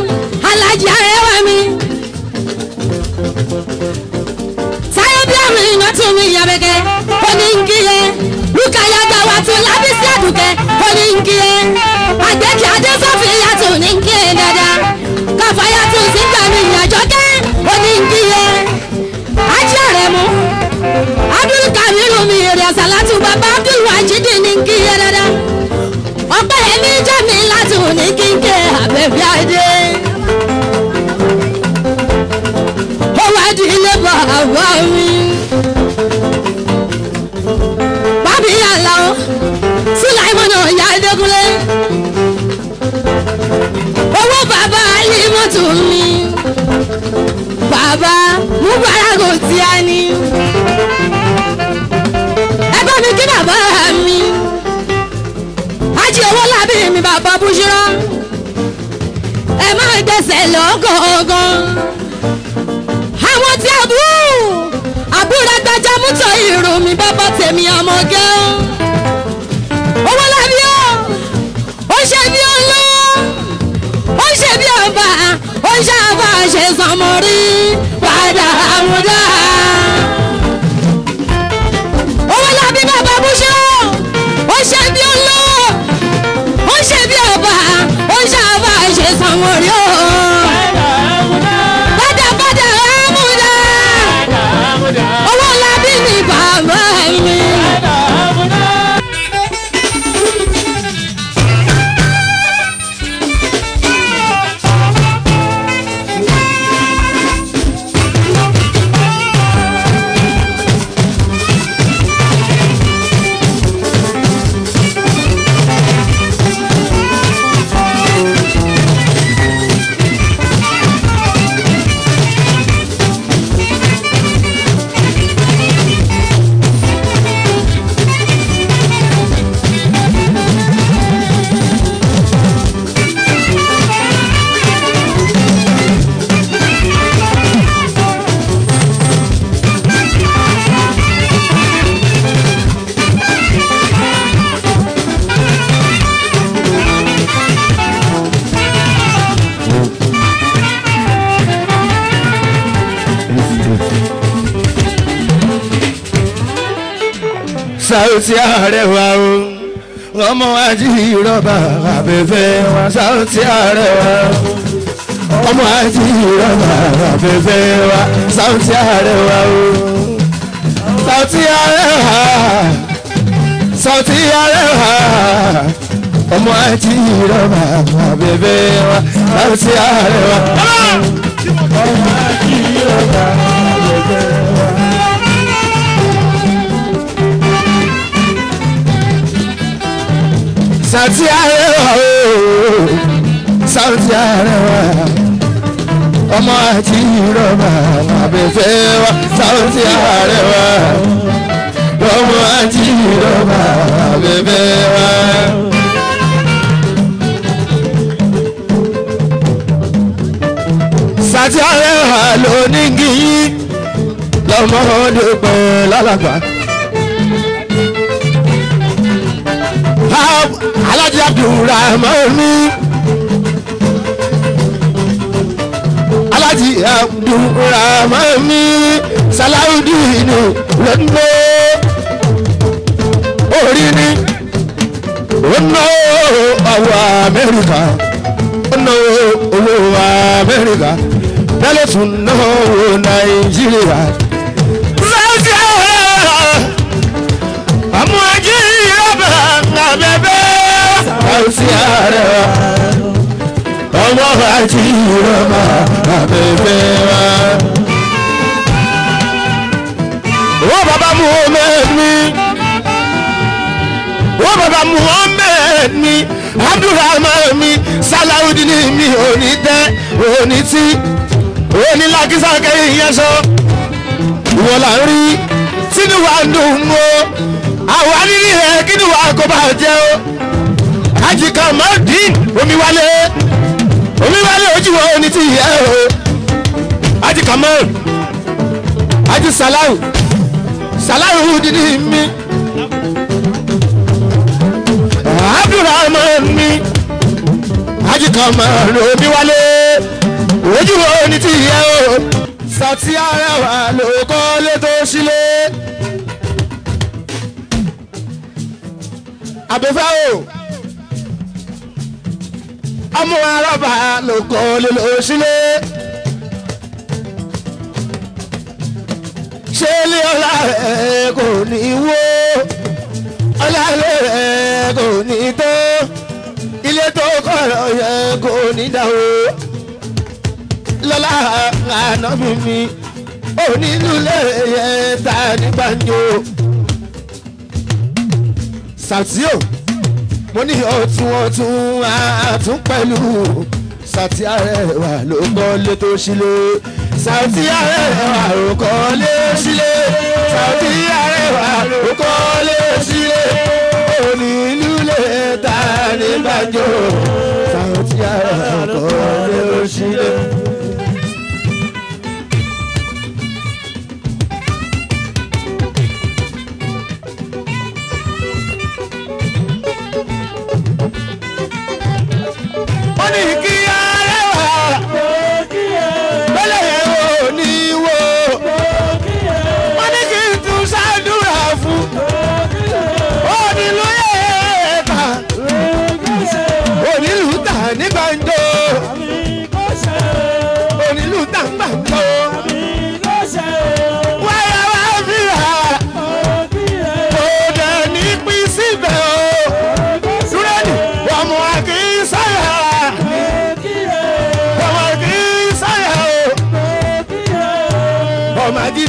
Alájí Arẹwà mi Sáyọ́bíàmì ìnàtún mi Ìyábẹ̀kẹ́ oníkíyẹ Rúkàyà Gàwátún Lábísí Àdùkẹ́ oníkíyẹ Àgbẹ̀kí Adésọ́fì yàtọ̀ ní kíyẹ dáadáa Káfáyà tún sí gbàmí Àjọkẹ́ oníkíyẹ Ájí Àrẹ̀mú Abdul Kamilu mi èrè àsàlátù bàbá Abdul Wajidi ní kíyẹ dáadáa Ọpẹ́ ẹ̀mí Jẹ́mi látù ní kíkẹ́ Àbẹ̀bí Adé ó wá di ilé bàbá mi bábí yàrá o Sùláìmọ́nà ìyá Adékúnlé owó bàbá Alimọ́tò mi bàbá Mubarak tí a ní ẹ bá mi kí bàbá mi Ájí owó lábí mi bàbá Búṣírọ́ ẹ máa gbẹ̀sẹ̀ lọ́gọ̀ọ̀gàn àwọn tí àbúrò gbajá mútọ̀ ìrù mi bàbá tèmi ọmọge owó lábí ó ṣe bí olú ó ṣe bí ọba ó ṣe àbá ṣe sọmọrí padà àmúdá owó lábí bàbá Búṣírọ́ ó ṣe bí olú ó ṣe bí ọba ó ṣe àbá ṣe sọmọrí o. Owó lábí ni bàbá mi. Sauty Arẹwà o ọmọ ají rọ́bà abẹ́fẹ́ wa Saoty Arewa ọmọ ají rọ́bà abẹ́fẹ́ wa Saoty Arewa o Saoty Arewa Saoty Arewa ọmọ ají rọ́bà abẹ́fẹ́ wa Saoty Arewa ọmọ ají rọ́bà abẹ́fẹ́ wa. Saoty Arewa ooo Saoty Arewa ọmọ àti rọ́bà abẹ́fẹ́ wa Saoty Arewa ọmọ àti rọ́bà abẹ́fẹ́ wa. Saoty Arewa lónígi lọ́mọdé pẹ́ lálàgbà. Alhaji Abdulrahman mi Alhaji Abdulrahman mi Salaudeen lọ́nà orí ni ọ̀nà owó Amẹ́ríkà ọ̀nà owó Amẹ́ríkà lálẹ́ tún náà owó Nàìjíríà. Saoty Arewa àmọ́ ají rọ́bà abẹ́fẹ́ Saoty Arewa ọmọ ají rọ́bà abẹ́fẹ́ wa. Wọ́n bàbá Muhammed mi wọ́n bàbá Muhammed mi Abdulrahman mi Salaudeen mi òní tẹ́ òní tí òní làkísà kẹ́yìn yẹn sọ ìwọ là ń rí sínú wa dùn mọ́ àwọn arírí ẹ̀ kí ni wàá kó bá jẹ́ o Haji Kamaldeen omiwale ojú wo ni ti yẹ o Haji Kamal Haji Salaudeen mi Abdulrahman mi Haji Kamal omiwale ojú wo ni ti yẹ o Saoty Arewa ló kọ́ lé tó sílé. Abẹ́fẹ́ o ọmọ arọ́bà ló kọ́ lé ló sílé ṣé ilé ọlá rẹ̀ kò ní wó ọlá rẹ̀ kò ní tó ilé tó kọ́ yẹ kò ní dà o lọ́lá àná mímí onílùlẹ̀ yẹ ta ní gbàǹjo. Saoty o mo ní ọ̀tún àtún pẹ̀lú Saoty Arewa ló kọ́ lé tó sílé Saoty Arewa ló kọ́ lé sílé Saoty Arewa ló kọ́ lé sílé onílùlẹ̀ ta ní gbàǹjo Saoty Arewa ló kọ́ lé sílé.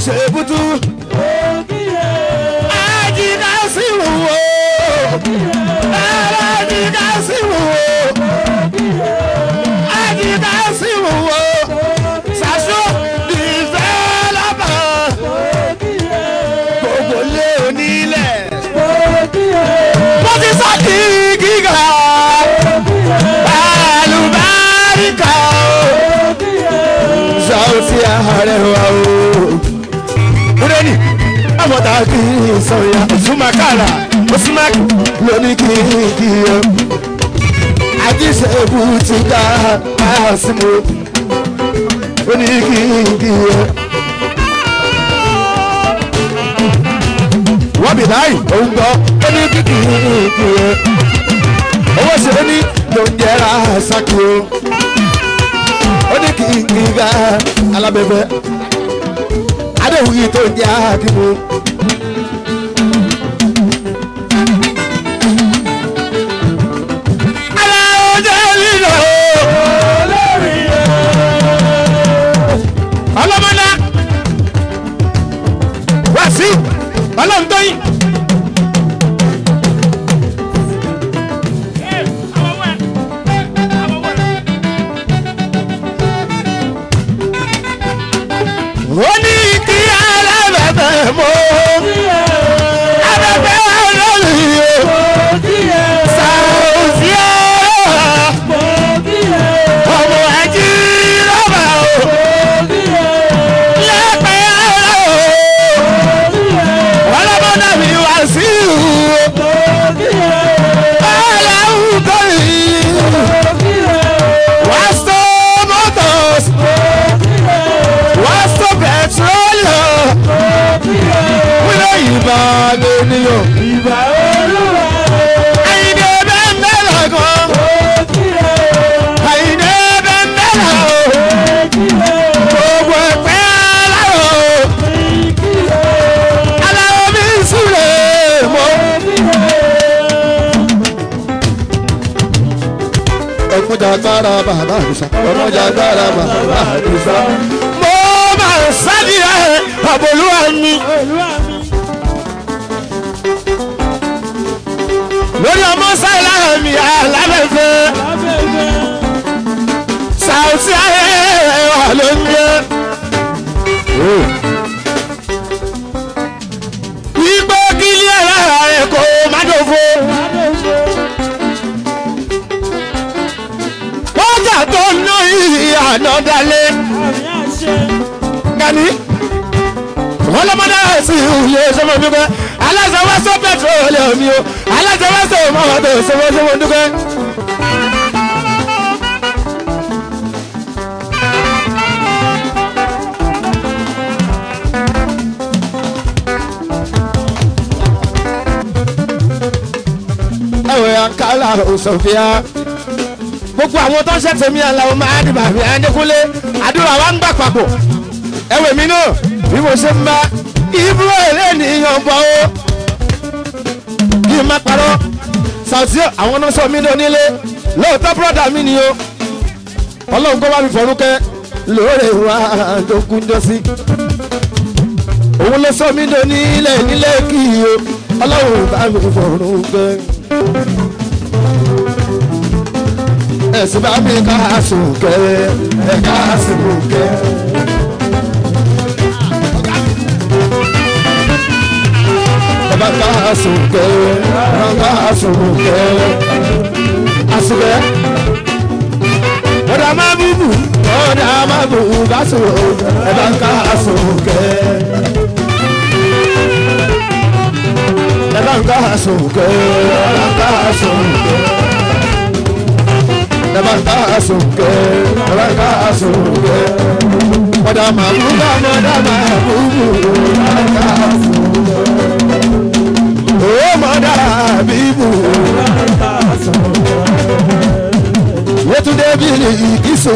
Ṣèbútú àjìká sí wò àjìká sí wò àjìká sí wò ṣàṣọ ìfẹ́ lábà gbogbo lé onílẹ̀ wọ́n ti sọ kí gíga àlùbáríkà Saoty Arewa o. Ureni amọ̀tà kì í sọ̀yà Òṣùmàkàrà Òṣùmàkì lóní kì í kì í yọ. Àjíṣẹ́bù ti ká àásìmò lóní kì í kì í yọ. Wọ́n bì láì òun gbọ́ lóní kì í kì í yọ. owó ṣeré ní ló ń jẹ́ra ṣáàkì o ó ní kí n kí n ga alábẹ́fẹ́ adéwìyí tó ń jẹ́ àkímù. ọlọ́mọdé wá sí ọlọ́mọdéyìn. ó ní kí alábẹ̀bẹ̀ mọ́ abẹ́bẹ́ olórí o Saoty ọmọ ẹjí rọ́bà o lẹ́pẹ́ o ọlọ́mọdé mi wá sí o ọlọ́run tó yìí wá sọ mọ́tòs wá sọ pẹtrólù wílé ìbá lóníyàn ìbá olúwa àyìnbó bẹ́ẹ̀ mẹ́lẹ̀ gan àyìnbó bẹ́ẹ̀ mẹ́lẹ̀ o gbogbo ẹ̀pẹ́ aláwọ̀ aláwọ̀ mi súre mọ́. ọmọjàgbára bàbá àdìsá ọmọjàgbára bàbá àdìsá mo máa ń sáré ẹ àbòlúwa mi. lórí ọmọ sáìlá mi alábẹ́fẹ́ Saoty ayé wà ló ń yẹ. igbó kílí ẹ̀rọ rẹ̀ kò má dòfo. ọjà tó ná ìyànà dalẹ̀. Gani ọlọ́mọdé sí ìwúyẹ sọmọ dúkẹ́ aláṣẹwọ́sọ pẹtrólíọ̀mù mi o aláṣẹwọ́sọ mọ́tò sọmọ dúkẹ́. ẹ̀wẹ̀ àǹkálà òṣòfìà gbogbo àwọn tó ń ṣe tèmi àlàó máa dìbò àbí ẹ̀ẹ́dẹ́kúnlé àdúrà wa ń gbà papọ̀ ẹ̀wẹ̀ mi náà bí mo ṣe ń bá ibùdó ènìyàn bọ̀ ó kí n má parọ́ Saoty àwọn náà sọ mí ní onílé lóòótọ́ bọ́dà mi ni o ọlọ́run kó bá mi fọ̀rúkẹ́ lóore wa tó kúnjọ sí òun ló sọ mí ní onílé nílé kí o ọlọ́run bá mi fọ̀rúkẹ́. ẹ̀sìn bá mi ká sùnkẹ́ ẹ̀ká sùnkẹ́. ẹ̀bá ká sùnkẹ́ ẹ̀ká sùnkẹ́. àsùnkẹ́. ọ̀dà máa búbù ọ̀dà máa búbù bá sùn ẹ̀bá ká sùnkẹ́. ẹ̀bá ká sùnkẹ́ ẹ̀bá ká sùnkẹ́. Dabaka asuke, dabaka asuke. Mada mabuga, mada mabugu, dabaka asuke. Oh mada bibu, dabaka asuke. Yetunde bili ikiso,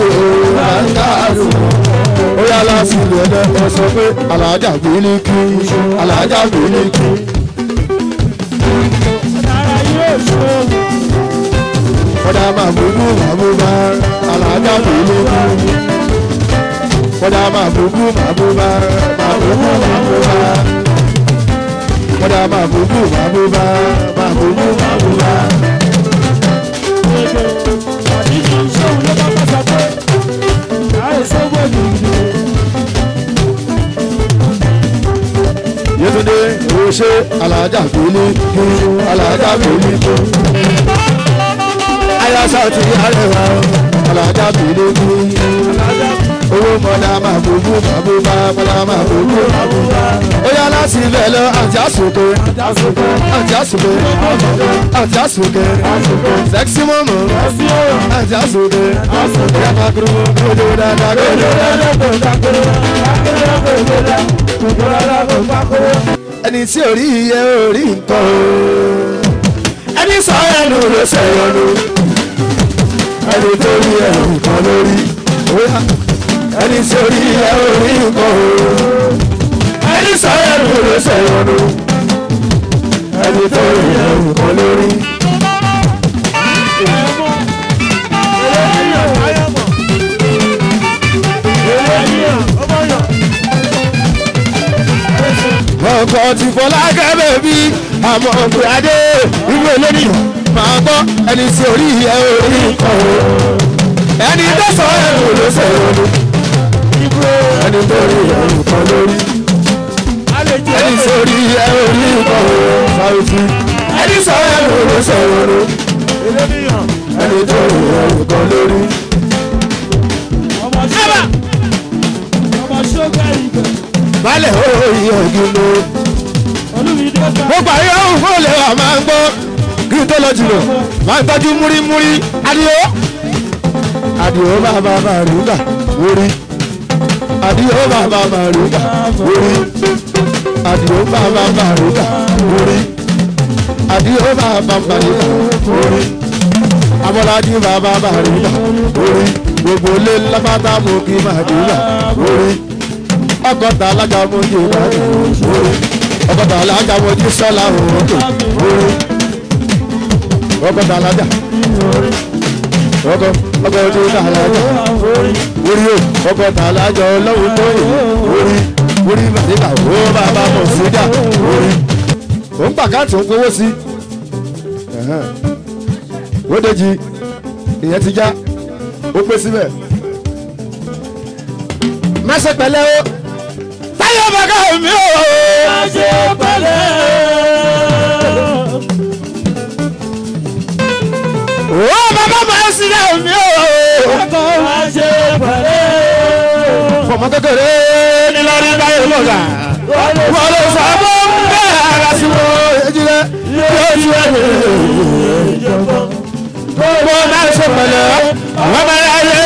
dabaka asuke. Oya la sile de osope, alaja biliki, alaja biliki. Kọ́dà máa bùkú màbúbá alájà bìlìkù. Kọ́dà máa bùkú màbúbá màbúkú màbúbá. Kọ́dà máa bùkú màbúbá màbúkú màbúbá. Yétúndé oṣé alájà bìlìkù alájà bìlìkù. Aya Saoty arẹwà alájà bìlìkù. Owó mọ̀dà máa bùkú màbúbá mọ̀dà máa bùkú màbúbá. Ó yá láti ibẹ̀ lọ àǹtí àsùnkè àǹtí àsùnkè àǹtí àsùnkè sẹ́ksì mọ́mọ́ àǹtí àsùnkè yàtọ̀ kúrú kúrú dáadáa ẹni tí ò rí iye ò rí nǹkan o ẹni ẹni sọ ẹnu ló ṣèyọnu ẹni tó rí ẹrù kan lórí ẹni tí orí ẹ orí nǹkan o ẹni sọ ẹnu ló ṣèyọnu ẹni tó rí ẹrù kan lórí. ọkọ̀ ti Fọlákẹ́ bèbí àmọ́ ọ̀gbìn adé ìwé lónìí máa gbọ́ ẹni tí orí ẹ orí nǹkan o ẹni tó sọ ẹ̀rù ló sọ̀rọ̀ ló ẹni tó rí ẹ̀rù kan lórí ẹni tí orí ẹ orí nǹkan o fàrùtì ẹni sọ ẹ̀rù ló sọ̀rọ̀ ló ẹni tó rí ẹ̀rù kan lórí. balẹ̀ orí ọ̀gbìn ló. mo parí ọ̀hún fún olè wa máa ń gbọ́ kí n tó lọ jùlọ máa ń tọ́jú múrímúrí adìyó. adìyó bàbá màrúgà wórí. adìyó bàbá màrúgà wórí. adìyó bàbá màrúgà wórí. adìyó bàbá màrúgà wórí. amọ̀lájú bàbá màrúgà wórí. gbogbo lé lápáta mú kí màdúrà wórí. ọgọ́ta alága mojú ìbàdàn wórí. ọgọ́ta alága mojú sọ́lá òwòkè wórí. ọgọ́ta alága ọgọ́ta alága wórí o. ọgọ́ta alága ọlọ́run tó yẹ wórí. wórí màdìbà ó bàbá mọ̀ sídà wórí. òun pàkáàtì òun gbowó sí. wódèjì ìyẹn ti já ó pé síbẹ̀. má ṣe pẹ̀lẹ́ o táyọ̀ bàgà mi o. má ṣe pẹ̀lẹ́. ó bàbá máa ń sílẹ̀ mi o. má ṣe pẹ̀lẹ́. fọmọ kékeré ní lórí báyìí lọ́gà. wọ́n lè sọ fún bẹ́ẹ̀ ara sí wo ejìlẹ̀ yóò ti wẹ̀ mí. ó máa ṣe pẹ̀lẹ́ àwọn ọmọ ẹ̀yà yẹ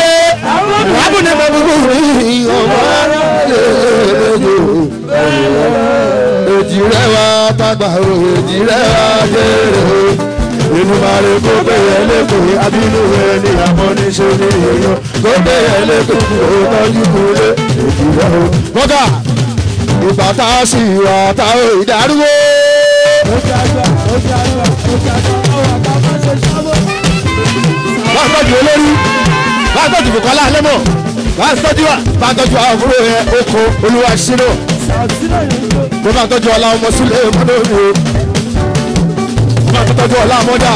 abúlé bàbúrú ọmọ èjì rẹ wá tàgbà o èjì rẹ wá jẹrẹ o inú màrí kó pé ẹlẹ́kùn abínú rẹ ní àmọ́níṣẹ́ ní èèyàn kó pé ẹlẹ́kùn ó tọ́jú kúlé èjì rẹ o. mọ́gà ìgbà tá a sì wà tá a ò ìdárúwó. wọ́n tọ́jú olórí wọ́n tọ́jú Bùkọ́lá Alẹ́mọ̀ wọ́n tọ́jú àbúrò ẹ̀ oko olúwa ṣírò wọ́n bá tọ́jú ọlá ọmọ sílẹ̀ mọ́tò mi o wọ́n bá tọ́jú ọlá ọmọdà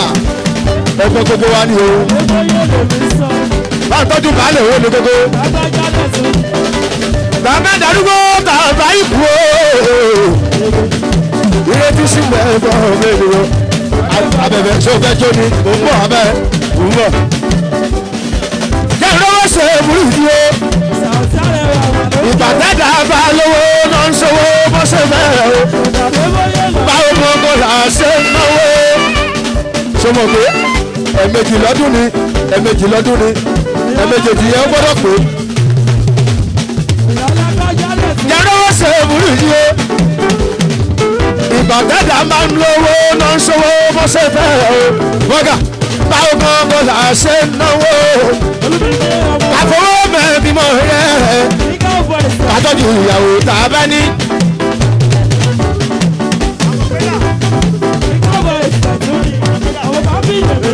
ẹgbẹ́ gbogbo wa ni o wọ́n tọ́jú baálé owó ni gbogbo bàbá darúgbó bàbá ikú o ìrètí sí mẹ́fọ́ mẹ́rin o abẹ́bẹ́ sọ́fẹ́ jóni mò ń bọ̀ abẹ́ mò ń bọ̀ lọ́wọ́ ṣe burú yìí o. ìbàdàdà bá lówó náà ń ṣòwò bó ṣe bẹ̀rẹ̀ o. báwo gbogbo là á ṣe ń náwó. ṣé mo pé ẹ̀ẹ̀mejì lọ́dún ni ẹ̀ẹ̀mejì yẹn gbọ́dọ̀ pé. lọ́wọ́ ṣe burú yìí o. ìbàdàdà máa ń lówó náà ń ṣòwò bó ṣe bẹ̀rẹ̀ o. bọ́gà báwo gbogbo là á ṣe ń náwó. àfọwọ́ mẹ́rin bímọ rẹ̀ kàtọ́jú ìyàwó tá a bá ní.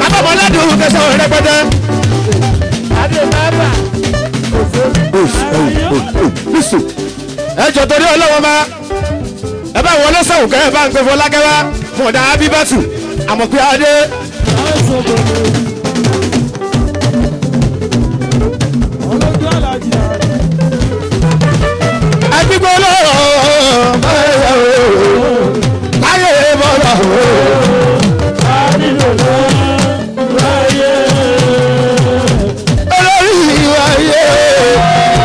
kábàbọ̀ ládùn kẹsàn-án rẹpẹtẹ. ẹ jọ torí ọlọ́wọ́ ma ẹ bá wọlé sọ̀rọ̀ kẹ́ ẹ bá ń gbé Fọlákẹ́ wá mọ̀dà Abíbátù àmọ̀ pé adé. ẹgbígbó lọ́rọ̀ báyẹ̀ o báyẹ̀ bọ́lá o. olórí ìwà yé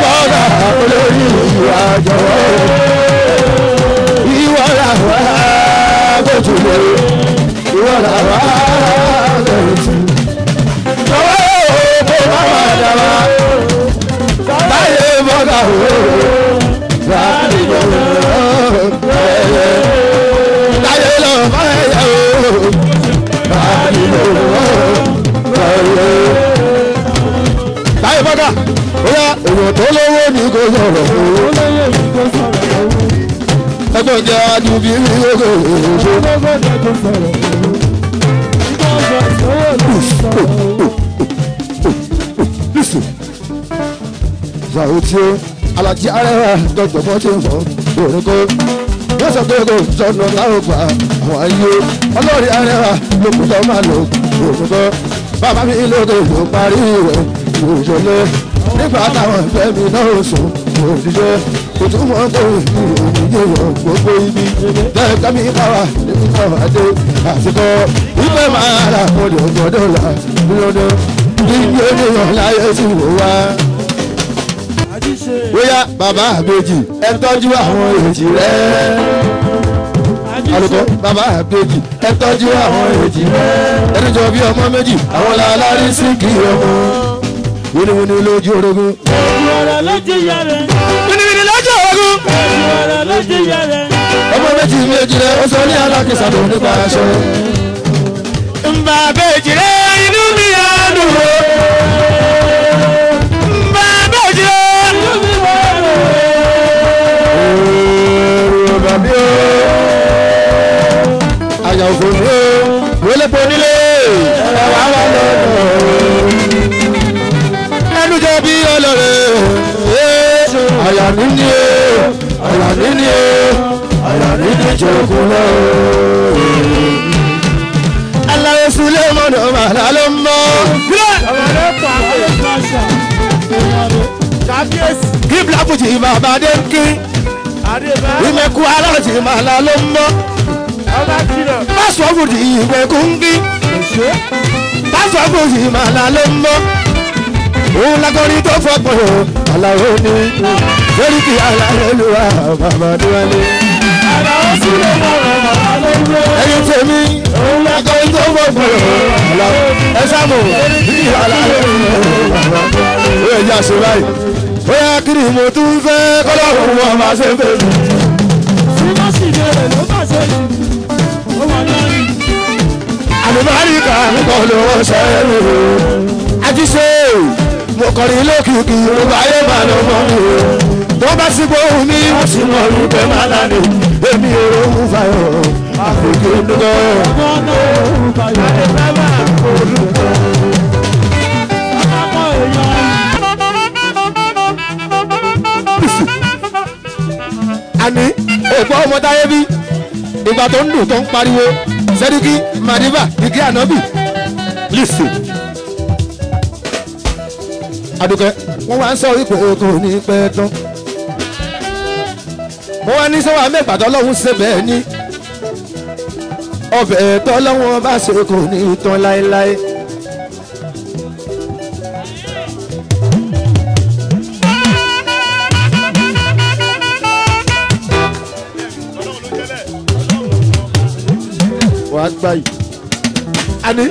bọ́lá olórí ìwà jọ̀wọ́ ìwọ làwà gbójúlé ìwọ làwà lẹ́yìn lọ́wọ́ kó má má dára báyẹ̀ bọ́lá o. Láyé lọ báyà o, èèyàn tó lówó ní kò sọ̀rọ̀ owó. ẹgbẹ́ jẹ́ adùnbí ní gbogbo èèyàn. Sàwùtí alájí arẹwà dọ́gbọ̀n bọ́ ṣe ń bọ̀ òní kó yóò sọ pé kò sọnù láwọn gbà àwọn ayé ọlọ́rin arẹwà lókun tó máa lò òní kó bàbá mi lóde ló parí rẹ̀ òṣèlè nígbà táwọn ìfẹ́ mi náà sùn òṣìṣẹ́ kò tún mọ́ pé ìròyìn yóò gbogbo ibi tẹ́ẹ̀ká mi káwà níbi káwà dé àsìkò ìfẹ́ máa rà mọ́lẹ̀ ọgbọ́dọ̀ là lọ́dọ̀ níbi ènìyàn láyé sí wò wá. Bóyá bàbá àbèjì ẹ tọ́jú àwọn èjì rẹ̀. Àlùkò bàbá àbèjì ẹ tọ́jú àwọn èjì rẹ̀. Ẹni jọ bí ọmọ méjì àwọn làlárí sí kí ọmọ. Wíníwíní lójú orogún. Ìwọ̀rọ̀ lójú ìyá rẹ̀. Wíníwíní lójú orogún. Ìwọ̀rọ̀ lójú ìyá rẹ̀. Ọmọ méjì méjì rẹ̀ ó sọ ní alákìsà tó nípa aṣọ. Mbà bèjì rẹ̀ inú mi á dùn ó. Mbà bèjì rẹ̀. Bàbí o, àyà òfòfò wọlé pọ̀ nílé, ẹ̀wà wà lọ́dọ̀. Ẹnu jẹ́ bí ọlọ́rẹ̀, àyà níní o, àyà níní o, àyà níní jòkó lọ. Aláwọ̀ Sulé mọ̀nà màlá ló mọ́. Ọmọdé pa àwọn ìfàṣà. Kábíyèsí. Kí Bláfùjì bàbá dé kí. Ìmẹ̀kù aláàjì màlá ló mọ́. Pásọ̀fùdì ìmẹ̀kù ń bí. Pásọ̀fùdì màlá ló mọ́. Òun lágọ́rí tó fọ́pọ̀ àlàó ni. Lóríkì àlàó ló wà bàbá níwálé. Ẹyin tèmi. Òun lágọ́rí tó fọ́pọ̀ àlàó. Ẹ sáàmù bí àlàó ló wà bàbá níwálé. Ó yẹ jẹ́ àṣẹ báyìí. Bóyá kiri mo tún fẹ́ kọ́lọ́run wọn máa ṣe fẹ́ mi. Símọ́sì bẹ̀rẹ̀ ló bá ṣe jù. Ó wà lọ́rí. Àlùbáríkà nìkan ló wọ́n ṣe é lò. Àjíṣe mo kọrin lókìkí gbogbo ayé máa lọ mọ́ mi. Tó bá sí gbóhùn mi, wọ́n sì mọ̀ ní pé máa lánàá. Èmi ò róhùn fáyọ̀ àfikún olùkọ́. Ọmọ náà òun bàyọ̀. Àdébábà olùkọ́. Àpapọ̀ èèyàn. Àní òpó ọmọ táyé bí ìgbà tó ń dùn tó ń pariwo Sẹ́ríkì Màdìbà igi ànábì lìsì. Àdùkẹ́ wọ́n wá ń sọ wípé kò ní pẹ́ tán. Wọ́n wá ní sọ́wọ́ mẹ́gbàá tọ́lọ́hún ṣe bẹ́ẹ̀ ni ọbẹ̀ tọ́lọ́hún bá ṣe kò ní tán láéláé. Wàá gbá yìí. Àní.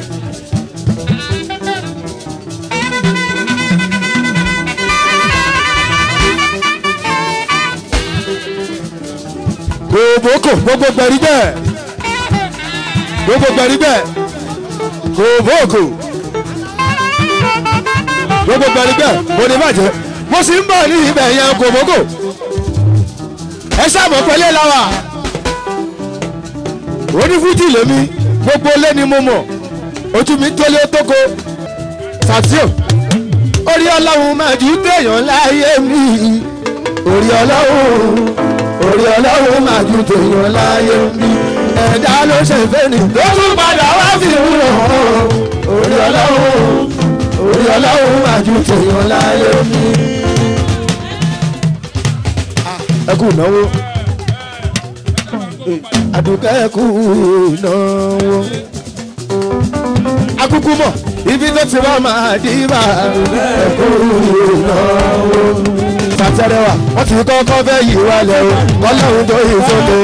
Kòbókò gbogbo gbẹ̀rí bẹ́ẹ̀. Gbogbo gbẹ̀rí bẹ́ẹ̀. Kòbókò. Gbogbo gbẹ̀rí bẹ́ẹ̀. Mo ní bàjẹ́. Mo sì ń bọ̀ ní ibẹ̀ yẹn kòbókò. Ẹ sáàmù pẹ̀lẹ́ láwà. Onífújì lèmi gbogbo lé ni mo mọ̀ ojú mi tó lé tóko Sàtíò orí ọlọ́run máa jù téèyàn láyé mi orí ọlọ́run máa jù téèyàn láyé mi ẹ̀dá ló ṣe fẹ́ ni tó tún padà wá sí ìwúrọ̀ orí ọlọ́run máa jù téèyàn láyé mi. Ẹ kú ìnáwó. Àdùkẹ́ kú ìnáwó. Akúkú mọ̀ ibi tó ti wá máa dìbà. Ẹ̀kú ìnáwó. Sàtẹ́rẹ́wà wọ́n ti kọ́kọ́ fẹ́ yí wálẹ̀ o. Kọ́lọ́hún tó yí sóde.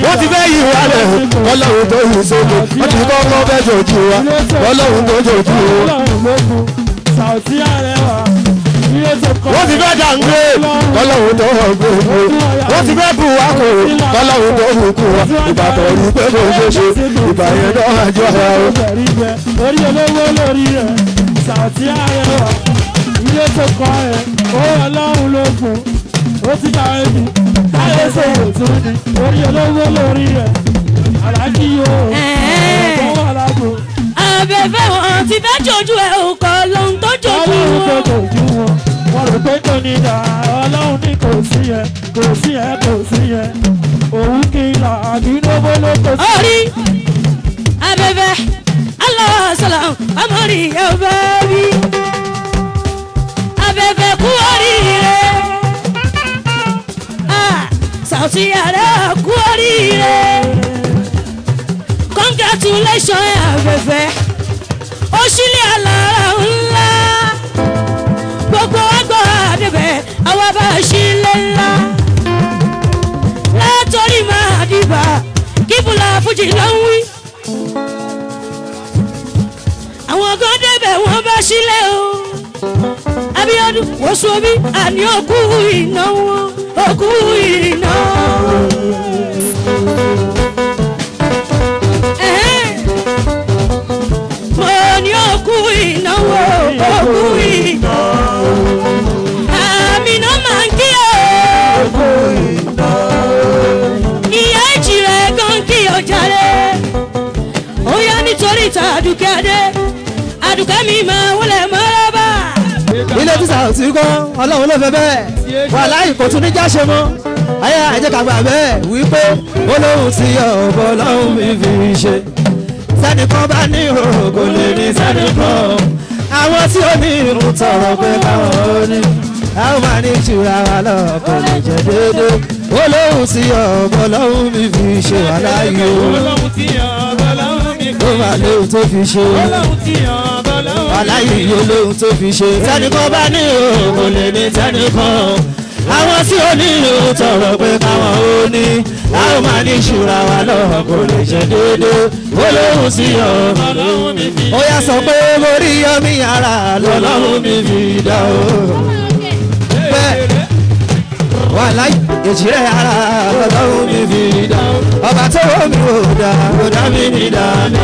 Wọ́n ti fẹ́ yí wálẹ̀ o. Kọ́lọ́hún tó yí sóde. Wọ́n ti kọ́kọ́ fẹ́ jòjú wa. Kọ́lọ́hún tó jòjú wa. Sàùtí Arẹwà. Wọ́n ti fẹ́ dàngbé kọ́lọ́hún tó gbé gbé. Wọ́n ti fẹ́ bù wá kò kọ́lọ́hún tó bù kù wá. Ìbàdàn rí pé kò ṣe ṣe ìgbà yẹn náà àjọ ara o. Orí olówó lórí rẹ̀ Sàùtí Arẹwà. ilé tó kọ́ ẹ̀ owó ọlọ́run ló fún ó ti bá ẹbí káyé sòwò tún ni orí olówó lórí rẹ̀ aláàjì yóò ọ̀pọ̀ wà lágbo. abẹ́fẹ́ wọn ti fẹ́ jojú ẹ̀ ò kọ́ lóhun tó jojú wọn. ọlọ́run tó jojú wọn wọ́n rò pé kò ní dà ọlọ́run ní kò sí yẹn kò sí yẹn kò sí yẹn òun kì í là àdínlówó ló kò sí. orí abẹ́fẹ́ aláṣọlá amọ̀rí ẹ̀fẹ́ bí abẹ́fẹ́ kú oríire Saoty Arewa kú oríire congratulations abẹ́fẹ́ ó sílẹ̀ alára ńlá gbogbo àgbọ̀ àdébẹ̀ àwọn bá sílẹ̀ ńlá látọ̀rí máa dìbà kíbùlà fújì ló ń wí. àwọn kan débẹ̀ wọ́n bá sílẹ̀ o Abíọ́dún wọ́sùn omi àní òkú ìnáwó òkú ìnáwó. mo ní òkú ìnáwó òkú ìnáwó. àmì náà máa ń kí o. òkú ìnáwó. ìyá ìjì rẹ̀ gan kí ọjà rẹ̀ ó yá nítorí ìta àdùkẹ́ adé àdùkẹ́ mi máa wọlé mọ́rọ́bà. ilé tí Saoty kọ́ ọlọ́run ló fẹ́ bẹ́ẹ̀ wà láì kò tún ní jáṣe mọ́ ayé àjẹ́ kàgbà bẹ́ẹ̀ wípé olóhùn tí ọ̀bọ ọlọ́run mi fi ṣe sẹ́nìkan bá ní òògùn lè ní sẹ́nìkan àwọn tí ó ní irun tọrọ pé káwọn ó ní àwọn máa ní ìtura wa lọ kò lè jẹ déédé olóhùn tí ọ̀bọ ọlọ́run mi fi ṣe wà láàyè olóhùn tí ọ̀bọ ọlọ́run mi fi ṣe ó máa léwu tó fi ṣe olóhùn tí ọ̀bọ ọlọ́run aláyè olóhùn tó fi ṣe tẹnìkan bá ní òògùn lè ní tẹnìkan àwọn tí ó ní ìlú tọrọ pé káwọn ó ní àwọn máa ní ìṣúra wa lọ́wọ́ kò lè ṣe déédéé olóhùn sí ọmọ ó yá sọ pé orí yọmí ara lọ́lọ́run mi fi dá o bẹ́ẹ̀ wà láyé èjì rẹ̀ ara lọ́lọ́run mi fi dá o ọba tó wọ́n mi ò dá mi ní dáná